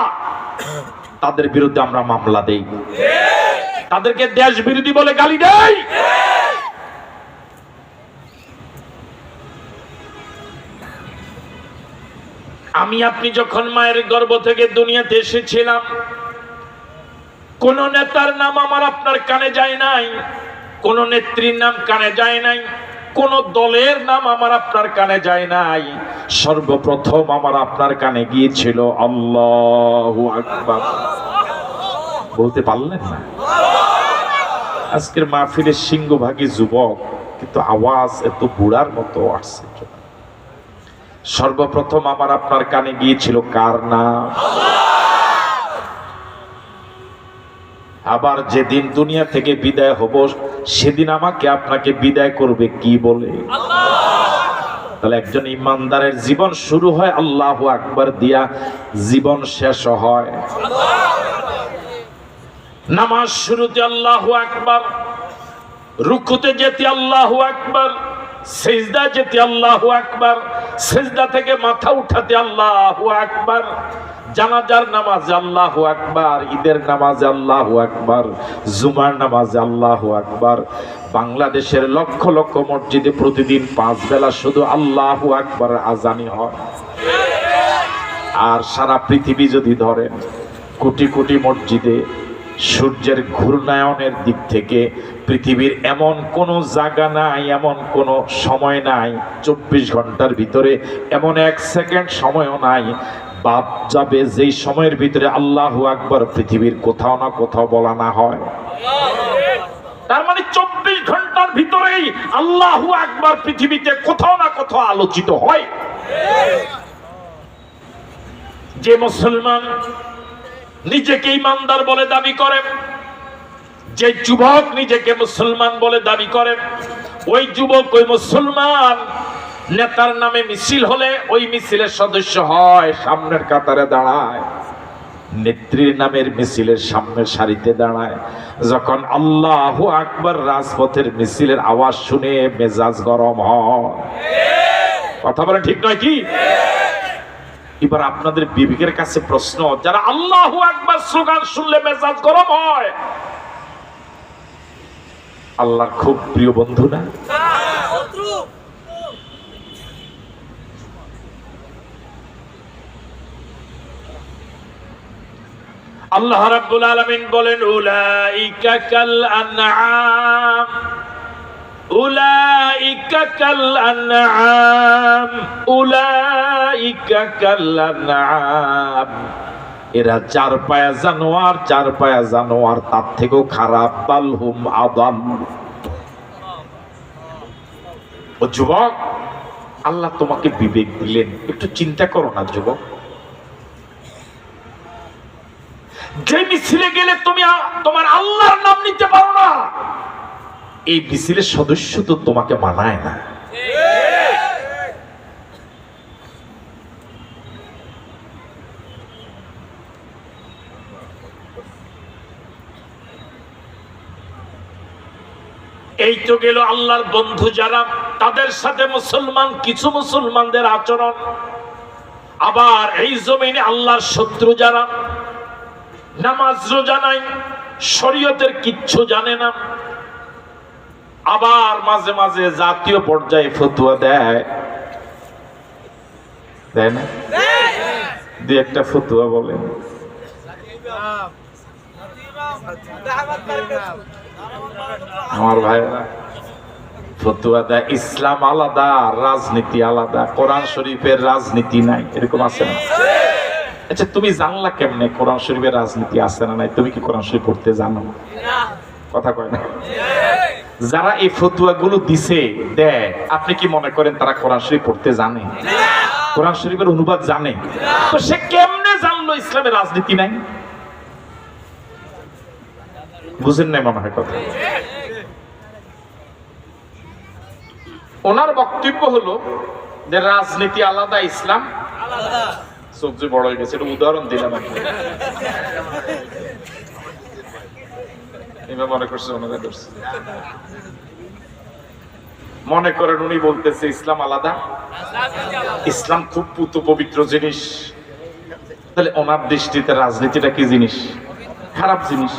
তাদের বিরুদ্ধে আমরা মামলা দেই, তাদেরকে দেশ বিরোধী বলে গালি দেই। আমি আপনি যখন মায়ের গর্ভ থেকে দুনিয়াতে এসেছিলাম, কোন নেতার নাম আমার আপনার কানে যায় নাই, কোন নেত্রীর নাম কানে যায় নাই, কোন দলের নাম আমার আপনার কানে যায় নাই। সর্বপ্রথম আমার আপনার কানে গিয়েছিল আল্লাহু আকবার। বলতে পারলেন না? আজকের মাহফিলের সিংহভাগী যুবক, কিন্তু আওয়াজ এত বুড়ার মতো আসছে। সর্বপ্রথম আমার আপনার কানে গিয়েছিল কার নাম? আবার যেদিন দুনিয়া থেকে বিদায় হব, সেদিন আমাকে আপনাকে বিদায় করবে কি বলে? তাহলে একজন ইমানদারের জীবন শুরু হয় আল্লাহু আকবার দিয়া, জীবন শেষ হয়। নামাজ শুরুতে আল্লাহু আকবার, রুকুতে যেতে আল্লাহু আকবার, সিজদা যেতে আল্লাহু আকবার, সিজদা থেকে মাথা উঠাতে আল্লাহু আকবার, জানাজার নামাজে আল্লাহু আকবার, ঈদের নামাজে আল্লাহু আকবার, জুমার নামাজে আল্লাহু আকবার। বাংলাদেশের লক্ষ লক্ষ মসজিদে প্রতিদিন 5 বেলা শুধু আল্লাহু আকবার আজানি হয়। আর সারা পৃথিবী যদি ধরেন, কোটি কোটি মসজিদে সূর্যের ঘূর্ণায়নের দিক থেকে পৃথিবীর এমন কোনো জায়গা নাই, এমন কোনো সময় নাই, 24 ঘন্টার ভিতরে এমন 1 সেকেন্ড সময়ও নাই বাদ যাবে যেই সময়ের ভিতরে আল্লাহু আকবার পৃথিবীর কোথাও না কোথাও বলা না হয়। তার মানে 24 ঘন্টার ভিতরেই আল্লাহু আকবার পৃথিবীতে কোথাও না কোথাও আলোচিত হয়। যে মুসলমান নিজেকে ইমানদার বলে দাবি করে, যে যুবক নিজেকে মুসলমান বলে দাবি করে, ওই যুবক ওই মুসলমান নেতার নামে মিছিল হলে ওই মিছিলের সদস্য হয়, সামনের কাতারে দাঁড়ায়, নেত্রীর নামের মিছিলের সামনের সারিতে দাঁড়ায়। যখন আল্লাহু আকবার রাজপথের মিছিলের আওয়াজ শুনে মেজাজ গরম হয়। কথা বলেন ঠিক নয় কি? এবার আপনাদের বিবেকের কাছে প্রশ্ন, যারা আল্লাহু আকবার স্লোগান শুনলে মেজাজ গরম হয়, আল্লাহর খুব প্রিয় বন্ধু না? আল্লাহ রাব্বুল আলামিন বলেন, উলাইকা কাল আনআম, উলাইকা কাল আনআম, উলাইকা কাল আনআম। এরা 4 পায়া জানোয়ার, 4 পায়া জানোয়ার, তার থেকেও খারাপ। বালহুম আদাল। ও যুবক, আল্লাহ তোমাকে বিবেক দিলেন, একটু চিন্তা করো না যুবক। যে মিছিলে গেলে তুমি তোমার আল্লাহর নাম নিতে পারো না, এই মিছিলের সদস্য তো তোমাকে মানায় না। এই তো গেল আল্লাহর বন্ধু যারা, তাদের সাথে মুসলমান কিছু মুসলমানদের আচরণ। আবার এই জমিনে আল্লাহর শত্রু যারা, নামাজ রোজা নাই, শরীয়তের কিচ্ছু জানে না, আবার মাঝে মাঝে জাতীয় পর্যায়ে ফতোয়া দেয় না? দুই একটা ফতোয়া বলেন। আমার ভাইরা ফতোয়া দেয় ইসলাম আলাদা, রাজনীতি আলাদা, কোরআন শরীফের রাজনীতি নাই, এরকম আছে না? আচ্ছা, তুমি জানলা কেমনে কোরআন শরীফের রাজনীতি আছে না নাই? তুমি কি কোরআন শরীফ পড়তে জানো? কথা কয় না। যারা এই ফতোয়া গুলো দিছে দেয়, আপনি কি মনে করেন তারা কোরআন শরীফ পড়তে জানে? কোরআন শরীফের অনুবাদ জানে? তো সে কেমনে জানলো ইসলামের রাজনীতি নাই? বুঝেন নাই মনে হয় কথা। ওনার বক্তব্য হলো যে রাজনীতি আলাদা, ইসলাম আলাদা। সবজি বড় হয়ে গেছে, এটা উদাহরণ দিলাম। মনে করছে ওনাদের করছে, মনে করেন উনি বলতেছে ইসলাম আলাদা, ইসলাম খুব পুত পবিত্র জিনিস। তাহলে ওনার দৃষ্টিতে রাজনীতিটা কি জিনিস? খারাপ জিনিস।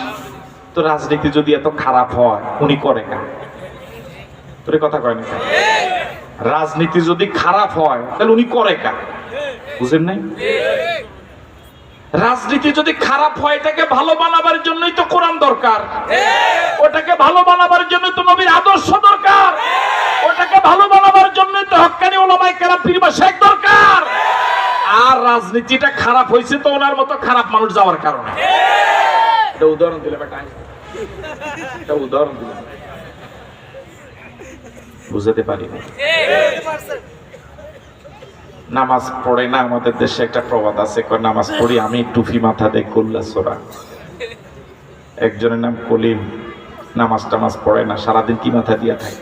তো রাজনীতি যদি এত খারাপ হয় উনি করে না? তোর কথা কয় না? রাজনীতি যদি খারাপ হয় তাহলে উনি করে কা? বুঝেন নাই? রাজনীতি যদি খারাপ হয় এটাকে ভালো বানাবার জন্যই তো কোরআন দরকার, ওটাকে ভালো বানাবার জন্য তো নবীর আদর্শ দরকার, ওটাকে ভালো বানাবার জন্যই তো হক্কানি উলামায়ে কেরাম পীর মাশায়েখ দরকার। আর রাজনীতিটা খারাপ হয়েছে তো ওনার মতো খারাপ মানুষ যাওয়ার কারণে। এটা উদাহরণ দিলাম, এটা উদাহরণ দিলাম, বুঝাতে পারি না। নামাজ পড়ে না, আমাদের দেশে একটা প্রবাদ আছে, নামাজ পড়ি আমি টুপি মাথা দেয় কল্লা সোরা। একজনের নাম কলিম, নামাজ টামাজ পড়ে না, সারাদিন কি মাথা দিয়া থাকে?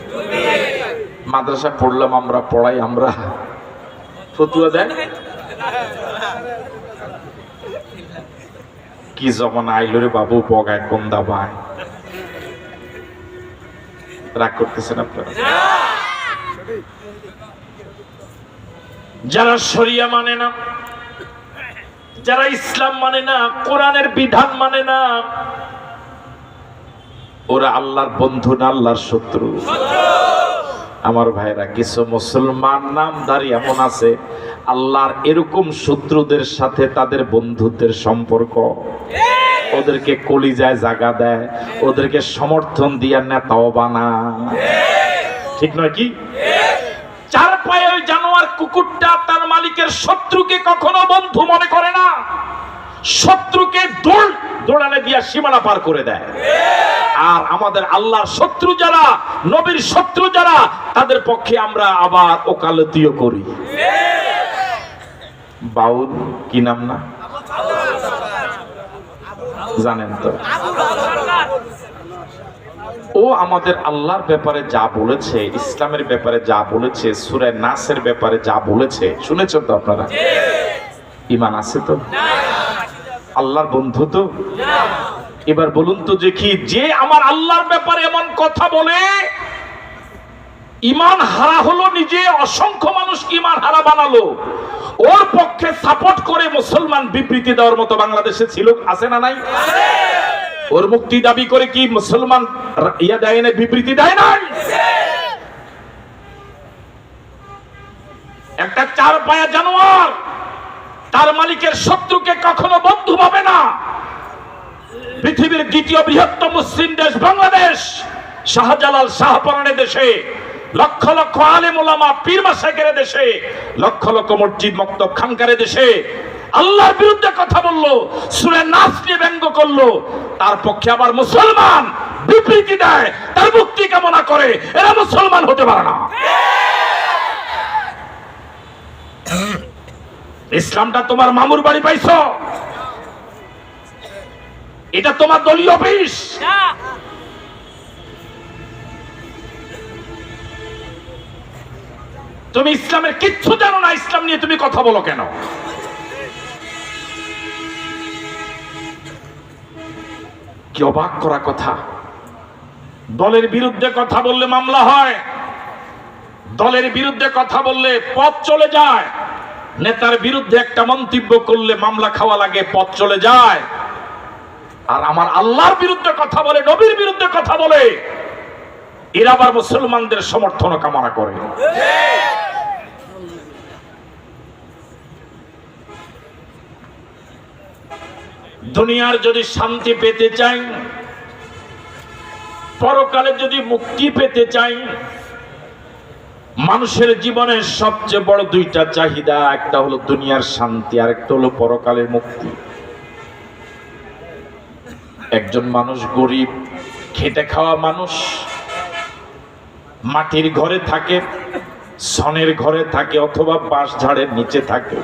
মাদ্রাসা পড়লাম আমরা, পড়াই আমরা, ফতুয়া দেন। কি জমানা আইলো রে বাবু, বগায় কোন দাবায়। রাগ করতেছেন আপনারা? যারা শরিয়া মানে না, যারা ইসলাম মানে না, কোরআনের বিধান মানে না, ওরা আল্লাহর বন্ধু না আল্লাহর শত্রু? আমার ভাইরা, কিছু মুসলমান নামধারী এমন আছে আল্লাহর এরকম শত্রুদের সাথে তাদের বন্ধুত্বের সম্পর্ক, ওদেরকে কলিজায় জায়গা দেয়, ওদেরকে সমর্থন দিয়া নেতাও বানায়। ঠিক নয় কি? চার পায়ে ওই জানোয়ার কুকুরটা তার মালিকের শত্রুকে কখনো বন্ধু মনে করে না, শত্রুকে দৌড়ানে দিয়া সীমানা পার করে দেয়। আর আমাদের আল্লাহর শত্রু যারা, নবীর শত্রু যারা, তাদের পক্ষে আমরা আবার ওকালতিও করি। বাউল কি নাম না জানেন তো? ও আমাদের আল্লাহর ব্যাপারে যা বলেছে, ইসলামের ব্যাপারে যা বলেছে, সূরা নাসের ব্যাপারে যা বলেছে, শুনেছেন তো আপনারা? ঈমান আছে তো? আল্লাহর বন্ধু তো? এবার বলুন তো দেখি, যে আমার আল্লাহর ব্যাপারে এমন কথা বলে ঈমান হারা হলো, নিজে অসংখ্য মানুষকে ঈমান হারা বানালো, ওর পক্ষে সাপোর্ট করে মুসলমান বিবৃতি দেওয়ার মতো বাংলাদেশে ছিল, আছে না নাই? ওর মুক্তি দাবি করে কি মুসলমান ইয়া দেয় না, বিবৃতি দেয় নাই? একটা চার পায়া জানোয়ার তার মালিকের শত্রুকে কখনো বন্ধু ভাবে না। পৃথিবীর দ্বিতীয় বৃহত্তম মুসলিম দেশ বাংলাদেশ, শাহজালাল শাহপরানের দেশে, লক্ষ লক্ষ আলেম ওলামা পীর মাশায়েখের দেশে, লক্ষ লক্ষ মসজিদ মক্তব খানকারের দেশে আল্লাহর বিরুদ্ধে কথা বললো, সূরা নাস নিয়ে ব্যঙ্গ করলো, তার পক্ষে আবার মুসলমান বিবৃতি দেয়, তার মুক্তি কামনা করে, এরা মুসলমান হতে পারে না। ইসলামটা তোমার মামুর বাড়ি পাইছো, এটা তোমার দলীয় অফিস। তুমি ইসলামের কিচ্ছু জানো না, ইসলাম নিয়ে তুমি কথা বলো কেন? কি অবাক করা কথা! দলের বিরুদ্ধে কথা বললে মামলা হয়, দলের বিরুদ্ধে কথা বললে পথ চলে যায়, নেতার বিরুদ্ধে একটা মন্তব্য করলে মামলা খাওয়া লাগে, পথ চলে যায়। আর আমার আল্লাহর বিরুদ্ধে কথা বলে, নবীর বিরুদ্ধে কথা বলে, এরা আবার মুসলমানদের সমর্থন কামনা করে। দুনিয়ার যদি শান্তি পেতে চাই, পরকালে যদি মুক্তি পেতে চাই, মানুষের জীবনের সবচেয়ে বড় দুইটা চাহিদা, একটা হলো দুনিয়ার শান্তি আর একটা হলো পরকালের মুক্তি। একজন মানুষ গরিব, খেটে খাওয়া মানুষ, মাটির ঘরে থাকে, ছনের ঘরে থাকে, অথবা বাঁশ ঝাড়ের নিচে থাকে,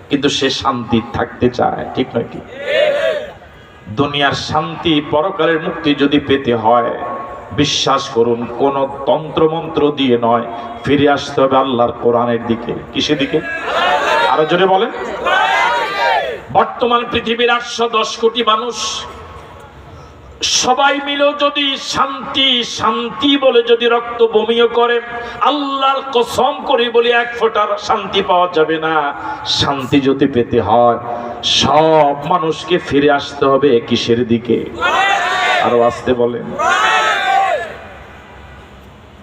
কিন্তু সে শান্তি থাকতে চায়, ঠিক নয় কি? দুনিয়ার শান্তি পরকালের মুক্তি যদি পেতে হয়, বিশ্বাস করুন, কোন তন্ত্রমন্ত্র দিয়ে নয়, ফিরে আসতে হবে আল্লাহর কোরআনের দিকে। কিসের দিকে? আরো জোরে বলেন। বর্তমান পৃথিবীর 810 কোটি মানুষ সবাই মিলে যদি শান্তি শান্তি বলে যদি রক্ত বমিও করে, আল্লাহর কসম করে বলি এক ফোঁটার শান্তি পাওয়া যাবে না। শান্তি যদি পেতে হয়, সব মানুষকে ফিরে আসতে হবে কিসের দিকে? আরো আসতে বলেন।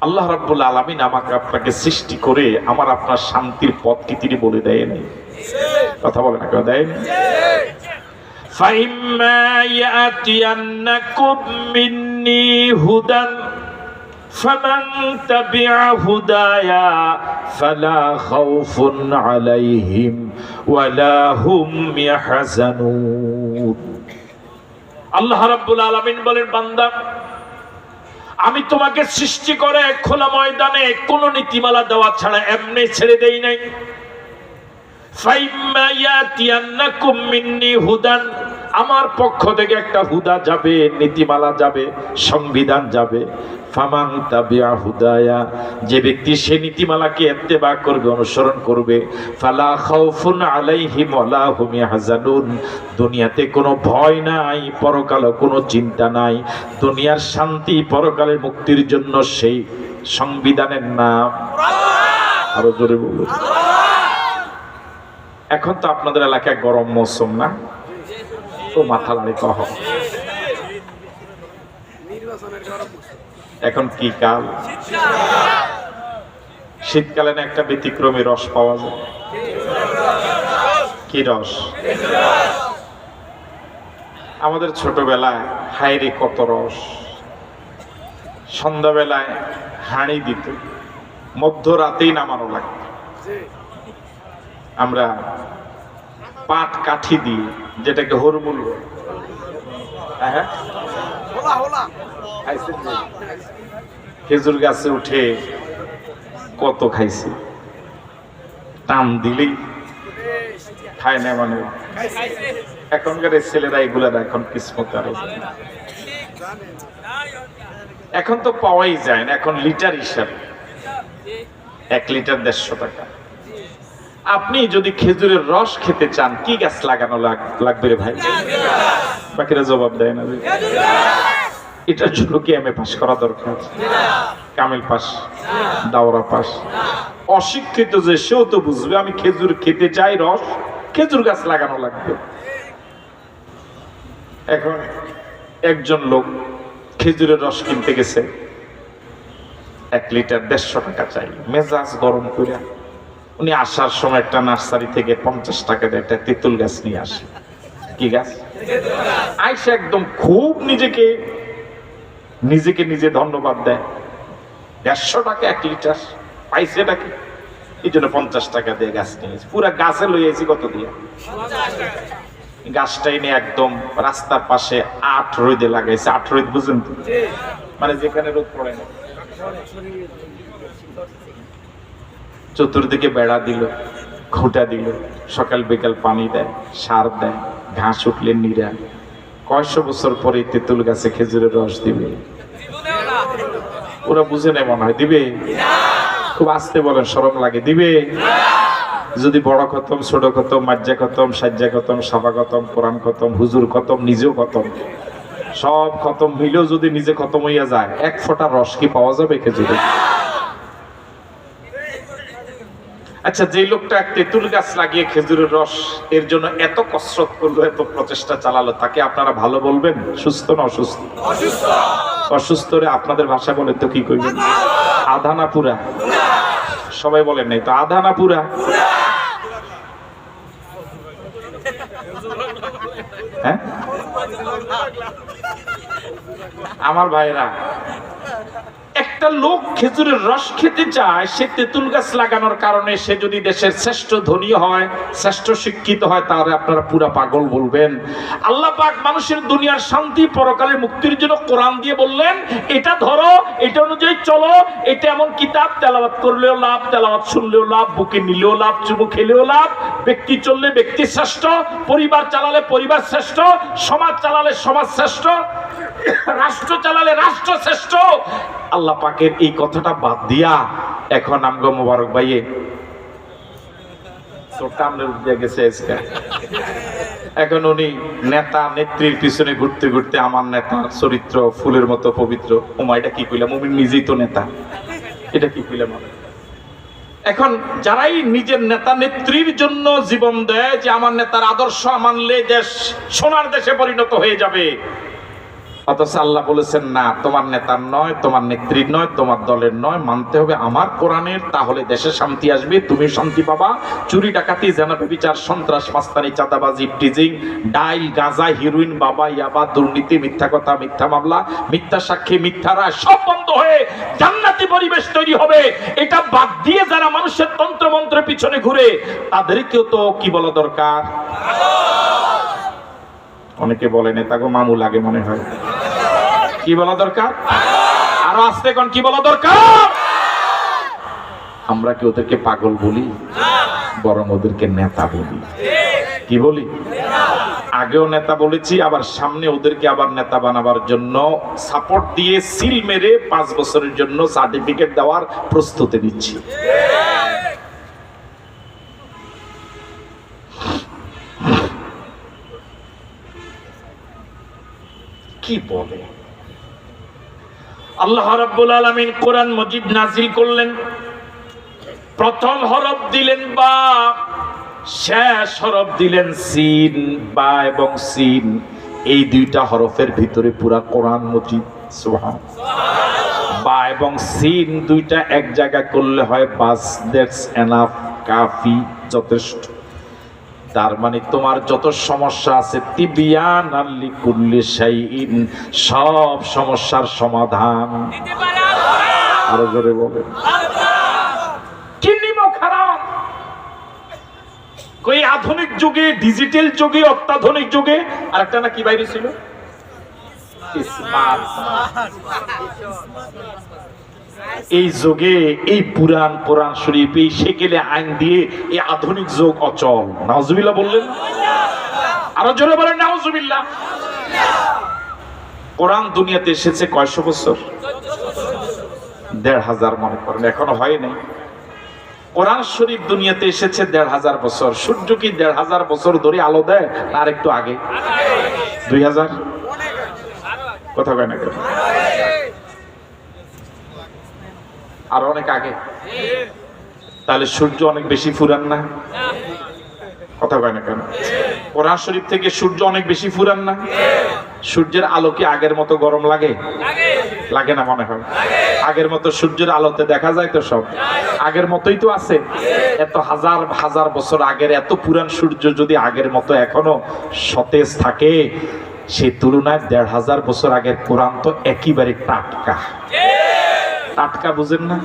আল্লাহ রাব্বুল আলামিন আমাকে আপনাকে সৃষ্টি করে আমার আপনার শান্তির পথ কি তিনি বলে দেয়নি? কথা বলে না, কেউ দেয়নি? فَإِمَّا يَأْتِيَنَّكُم مِّنِّي هُدًى فَمَن تَبِعَ هُدَايَ فَلَا خَوْفٌ عَلَيْهِمْ وَلَا هُمْ يَحْزَنُونَ। আল্লাহ রাব্বুল আলামিন বলেন, বান্দা, আমি তোমাকে সৃষ্টি করে খোলা ময়দানে কোনো নীতিমালা দেওয়া ছাড়া এমনি ছেড়ে দেই নাই। ফাইম্মা ইয়াতিয়ান্নাকুম মিন্নি হুদান, আমার পক্ষ থেকে একটা হুদা যাবে, নীতিমালা যাবে, সংবিধান যাবে। ফামান তাবিআ হুদায়া, যে ব্যক্তি সে নীতিমালাকে ইত্তেবা করবে, অনুসরণ করবে, ফালা খাউফুন আলাইহিম ওয়ালা হুম ইয়াহজানুন, দুনিয়াতে কোনো ভয় নাই, পরকালে কোনো চিন্তা নাই। দুনিয়ার শান্তি, পরকালের মুক্তির জন্য সেই সংবিধানের নাম আরো জোরে বলুন। এখন তো আপনাদের এলাকায় গরম মৌসুম না, তো মাথা লাড়ি কহ, এখন কি কাল? শীতকালে না একটা ব্যতিক্রমী রস পাওয়া যায়। কি রস? আমাদের ছোটবেলায় হায়রে কত রস, সন্ধ্যাবেলায় হাঁড়ি দিত, মধ্যরাতেই নামানো লাগতো। আমরা পাট কাঠি দিয়ে, যেটাকে হরমুল, খেজুর গাছে উঠে কত খাইছি, টান দিলেই খায় না মানে। এখনকার ছেলেরা এগুলার এখন কিসমত আরো, এখন তো পাওয়াই যায় না, এখন লিটার হিসাবে 1 লিটার 150 টাকা। আপনি যদি খেজুরের রস খেতে চান, কি গাছ লাগানো লাগবে রে ভাই? বাকিরা জবাব দেয় না। এটার জন্য কি এমএ পাস করা দরকার? কামিল পাস, দাওরা পাস? অশিক্ষিত যে, সেও তো বুঝবে আমি খেজুর খেতে চাই, রস, খেজুর গাছ লাগানো লাগবে। এখন একজন লোক খেজুরের রস কিনতে গেছে, 1 লিটার 150 টাকা চাই, মেজাজ গরম করে উনি আসার সময় একটা নার্সারি থেকে 50 টাকা দিয়ে একটা তেঁতুল গাছ নিয়ে আসে। কি গাছ? আইসা একদম খুব নিজেকে নিজে ধন্যবাদ দেয়, 150 টাকা 1 লিটার পাইছে নাকি, এই জন্য 50 টাকা দিয়ে গাছ নিয়েছি। পুরা গাছে লইয়েছি কত দিয়ে? গাছটা এনে একদম রাস্তার পাশে 8 রোদে লাগাইছে। 8 রোদ বুঝেন তো? মানে যেখানে রোদ পড়ে না, চতুর্দিকে বেড়া দিল, খুঁটা দিল, সকাল বিকাল পানি দেয়, সার দেয়, ঘাস উঠলে নিরা। 100 বছর পরে তেঁতুল গাছে খেজুরের রস দিবে? ওরা বুঝে নেই মনে হয়, দিবে? খুব আস্তে বলেন, শরম লাগে, দিবে? যদি বড় খতম, ছোট খতম, মাজ্জা খতম, সাজ্জা খতম, সাফা খতম, কোরআন খতম, হুজুর খতম, নিজেও খতম, সব খতম হইলেও যদি নিজে খতম হইয়া যায়, এক ফোঁটা রস কি পাওয়া যাবে খেজুরে? আচ্ছা, যে লোকটা তেঁতুল গাছ লাগিয়ে খেজুরের রস এর জন্য এত কসরত করলো, এত প্রচেষ্টা চালালো, তাকে আপনারা ভালো বলবেন? সুস্থ না অসুস্থ? অসুস্থ রে আপনাদের ভাষা বলে তো কি কইবেন? আধা না পুরা? সবাই বলেন নাই তো, আধা না পুরা? হ্যাঁ আমার ভাইরা, একটা লোক খেজুরের রস খেতে চায়, সে তেঁতুল গাছ লাগানোর কারণে সে যদি দেশের শ্রেষ্ঠ ধনী হয়, শ্রেষ্ঠ শিক্ষিত হয়, তাহলে আপনারা পুরা পাগল বলবেন। আল্লাহ পাক মানুষের দুনিয়ার শান্তি পরকালের মুক্তির জন্য কোরআন দিয়ে বললেন, এটা ধরো, এটা অনুযায়ী চলো। এটা এমন কিতাব, তেলাওয়াত করলেও লাভ, তেলাওয়াত শুনলেও লাভ, বুকে নিলেও লাভ, চুমু খেলেও লাভ। ব্যক্তি চললে ব্যক্তি শ্রেষ্ঠ, পরিবার চালালে পরিবার শ্রেষ্ঠ, সমাজ চালালে সমাজ শ্রেষ্ঠ, রাষ্ট্র চালালে রাষ্ট্র শ্রেষ্ঠ। আল্লাহ পাকের এই কথাটা বাদ দিয়া এখন আমগো মোবারক ভাইয়ে এখন উনি নেতা নেত্রীর পিছনে ঘুরতে ঘুরতে আমার নেতার চরিত্র ফুলের মতো পবিত্র। ওমা, এটা কি কইলাম? আমি নিজেই তো নেতা, এটা কি কইলাম? এখন যারাই নিজের নেতা নেত্রীর জন্য জীবন দেয়, যে আমার নেতার আদর্শ মানলে দেশ সোনার দেশে পরিণত হয়ে যাবে, অথচ আল্লাহ বলেছেন না, তোমার নেতার নয়, তোমার নেত্রীর নয়, তোমার দলের নয়, মানতে হবে আমার কোরআনের, তাহলে দেশে শান্তি আসবে, তুমি শান্তি পাবা। চুরি ডাকাতি, জেনাবে বিচার, সন্ত্রাস, মাস্তানি, চাঁদাবাজি, টিজিং, ডাইল, গাঁজা, হিরোইন, বাবা, ইয়াবা, দুর্নীতি, মিথ্যা কথা, মিথ্যা মামলা, মিথ্যা সাক্ষী, মিথ্যা রায়, সব বন্ধ হয়ে জান্নাতি পরিবেশ তৈরি হবে। এটা বাদ দিয়ে যারা মানুষের তন্ত্র মন্ত্রের পিছনে ঘুরে, তাদেরকেও তো কি বলা দরকার? অনেকে বলে নেতাগো মামু লাগে মনে হয়। কি বলা দরকার? আরো আস্তে কোন, কি বলা দরকার? আমরা কি ওদেরকে পাগল বলি? বরং ওদেরকে নেতা বলি। কি বলি? আগেও নেতা বলেছি, আবার সামনে ওদেরকে আবার নেতা বানাবার জন্য সাপোর্ট দিয়ে সিল মেরে 5 বছরের জন্য সার্টিফিকেট দেওয়ার প্রস্তুতি নিচ্ছি। কি বলে? আল্লাহ রাব্বুল আলামিন কোরআন মজিদ নাজিল করলেন, প্রথম হরফ দিলেন বা, শেষ হরফ দিলেন সিন। বা এবং সিন, এই দুইটা হরফের ভিতরে পুরা কোরআন মজিদ। সুবহানাল্লাহ। বা এবং সিন দুইটা এক জায়গা করলে হয় বাস, দ্যাটস এনাফ, কাফি, যথেষ্ট। তার মানে তোমার যত সমস্যা আছে, তিবিয়ানাল লিকুল্লি শাইইন, সব সমস্যার সমাধান। আরো জোরে বলেন। কি নিমো খারাপ? কই আধুনিক যুগে, ডিজিটাল যুগে, অত্যাধুনিক যুগে আরেকটা না কি বাইরে ছিল, স্মার্ট। এই যুগে এই পুরাণ কোরআন শরীফ, এই সেকেলে আইন দিয়ে এই আধুনিক যুগ অচল। নাউজুবিল্লাহ বললেন? আরো জোরে বলেন নাউজুবিল্লাহ। কোরআন দুনিয়াতে এসেছে কয়শো বছর? ১৫০০ মনে করেন, এখনো হয় নাই। কোরআন শরীফ দুনিয়াতে এসেছে ১৫০০ বছর। সূর্য কি ১৫০০ বছর ধরে আলো দেয়? আর একটু আগে ২০০০, কথা কয় না কেন? আর অনেক আগে। তাহলে সূর্য অনেক বেশি ফুরান না? কথা কয় না কেন? কোরআন শরীফ থেকে সূর্য অনেক বেশি ফুরান না? সূর্যের আলো কি আগের মতো গরম লাগে? লাগে না মনে হয়? আগের মতো সূর্যের আলোতে দেখা যায় তো সব আগের মতোই তো আছে। এত হাজার হাজার বছর আগের এত পুরান সূর্য যদি আগের মতো এখনো সতেজ থাকে, সেই তুলনায় ১৫০০ বছর আগের কোরআন তো একেবারে টাটকা। টাটকা বুঝেন না?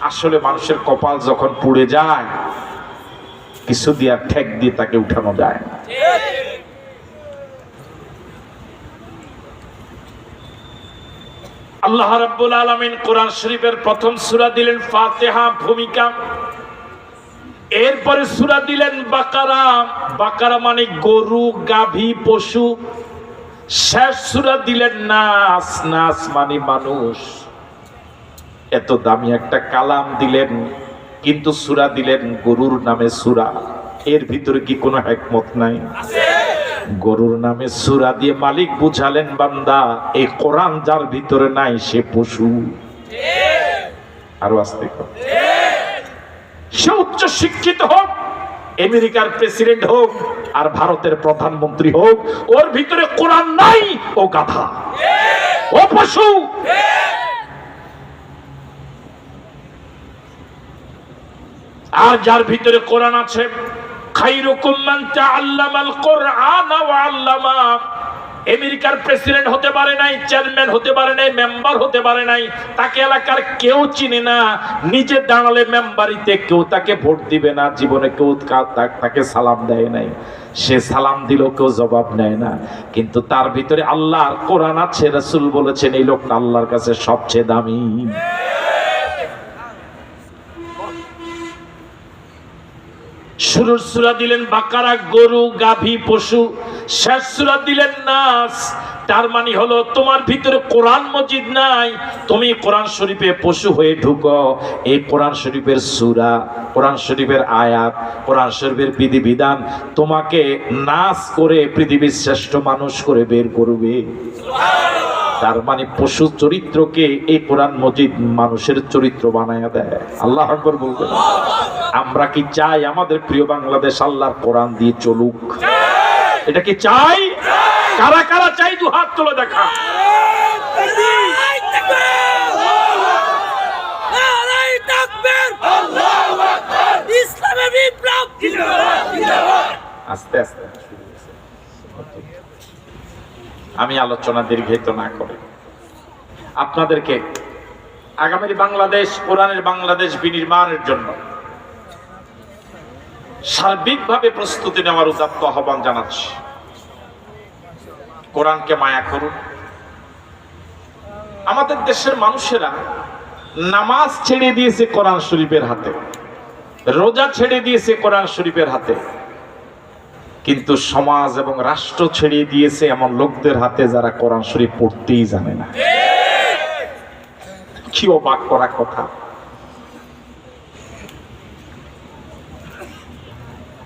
আসলে মানুষের কপাল যখন পুড়ে যায়, কিছু দিয়া ঠেক দিয়ে তাকে উঠানো যায় না। আল্লাহ রাব্বুল আলামিন কোরআন শরীফের প্রথম সূরা দিলেন ফাতিহা, ভূমিকা। এরপরে সূরা দিলেন বাকারা। বাকারা মানে গরু, গাভী, পশু। শেষ সূরা দিলেন নাস। নাস মানে মানুষ। এত দামি একটা কালাম দিলেন, কিন্তু সূরা দিলেন গরুর নামে সূরা। এর ভিতরে কি কোনো হিকমত নাই? গরুর নামে সূরা দিয়ে মালিক বুঝালেন, বান্দা এই কোরআন যার ভিতরে নাই সে পশু। আরো আস্তে কর। সে উচ্চ শিক্ষিত হোক, আমেরিকার প্রেসিডেন্ট হোক আর ভারতের প্রধানমন্ত্রী হোক, ওর ভিতরে কোরআন নাই, ও গাধা, ও পশু। আর যার ভিতরে কোরআন আছে, খায়রুকুম মান তাআল্লামাল কুরআন ওয়া আল্লামা। আমেরিকার প্রেসিডেন্ট হতে পারে নাই, চেয়ারম্যান হতে পারে নাই, মেম্বার হতে পারে নাই, তাকে এলাকার কেউ চিনে না, নিজে দাঁড়ালে মেম্বারিতে কেউ তাকে ভোট দিবে না, জীবনে কেউ তাকে সালাম দেয় নাই, সে সালাম দিলেও কেউ জবাব নেয় না, কিন্তু তার ভিতরে আল্লাহর কোরআন আছে। রাসূল বলেছেন এই লোকটা আল্লাহর কাছে সবচেয়ে দামি। শুরুর সূরা দিলেন বাকারা, গরু গাভী পশু, শেষ সূরা দিলেন নাস। তার মানে হলো তোমার ভিতরে কোরআন মজিদ নাই, তুমি কোরআন শরীফে পশু হয়ে ঢুকো। এই কোরআন শরীফের সূরা, কোরআন শরীফের আয়াত, কোরআন শরীফের বিধিবিধান তোমাকে নাস করে পৃথিবীর শ্রেষ্ঠ মানুষ করে বের করবে। তার মানে পশু চরিত্রকে এই কোরআন মজিদ মানুষের চরিত্র বানায়া দেয়। আল্লাহু আকবার বলবেন। আমরা কি চাই আমাদের প্রিয় বাংলাদেশ আল্লাহর কোরআন দিয়ে চলুক? এটা কি চাই? কারা কারা চাই দু হাত তুলে দেখা। আস্তে আস্তে আমি আলোচনা দীর্ঘায়িত না করে আপনাদেরকে আগামী বাংলাদেশ, কোরআনের বাংলাদেশ বিনির্মাণের জন্য সার্বিকভাবে প্রস্তুতি নেওয়ার উদাত্ত আহ্বান জানাচ্ছি। কোরআনকে মায়া করুন। আমাদের দেশের মানুষেরা নামাজ ছেড়ে দিয়েছে কোরআন শরীফের হাতে, রোজা ছেড়ে দিয়েছে কোরআন শরীফের হাতে, কিন্তু সমাজ এবং রাষ্ট্র ছেড়ে দিয়েছে এমন লোকদের হাতে যারা কোরআন শরীফ পড়তেই জানে না। কি অবাক করা কথা।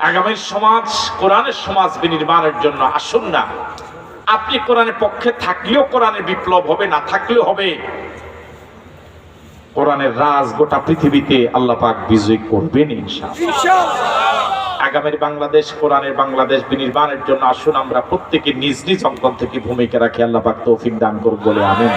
আগামীর সমাজ, কোরআনের সমাজ বিনির্মাণের জন্য আসুন না, আপনি কোরআনের পক্ষে থাকলেও কোরআনের বিপ্লব হবে, না থাকলেও হবে। কোরআনের রাজ গোটা পৃথিবীতে আল্লাহ পাক বিজয় করবেন ইনশাআল্লাহ। আগামীর বাংলাদেশ, কোরআনের বাংলাদেশ বিনির্মাণের জন্য আসুন আমরা প্রত্যেকে নিজ নিজ অঙ্গন থেকে ভূমিকা রাখি। আল্লাহ পাক তৌফিক দান করুন বলে আমিন।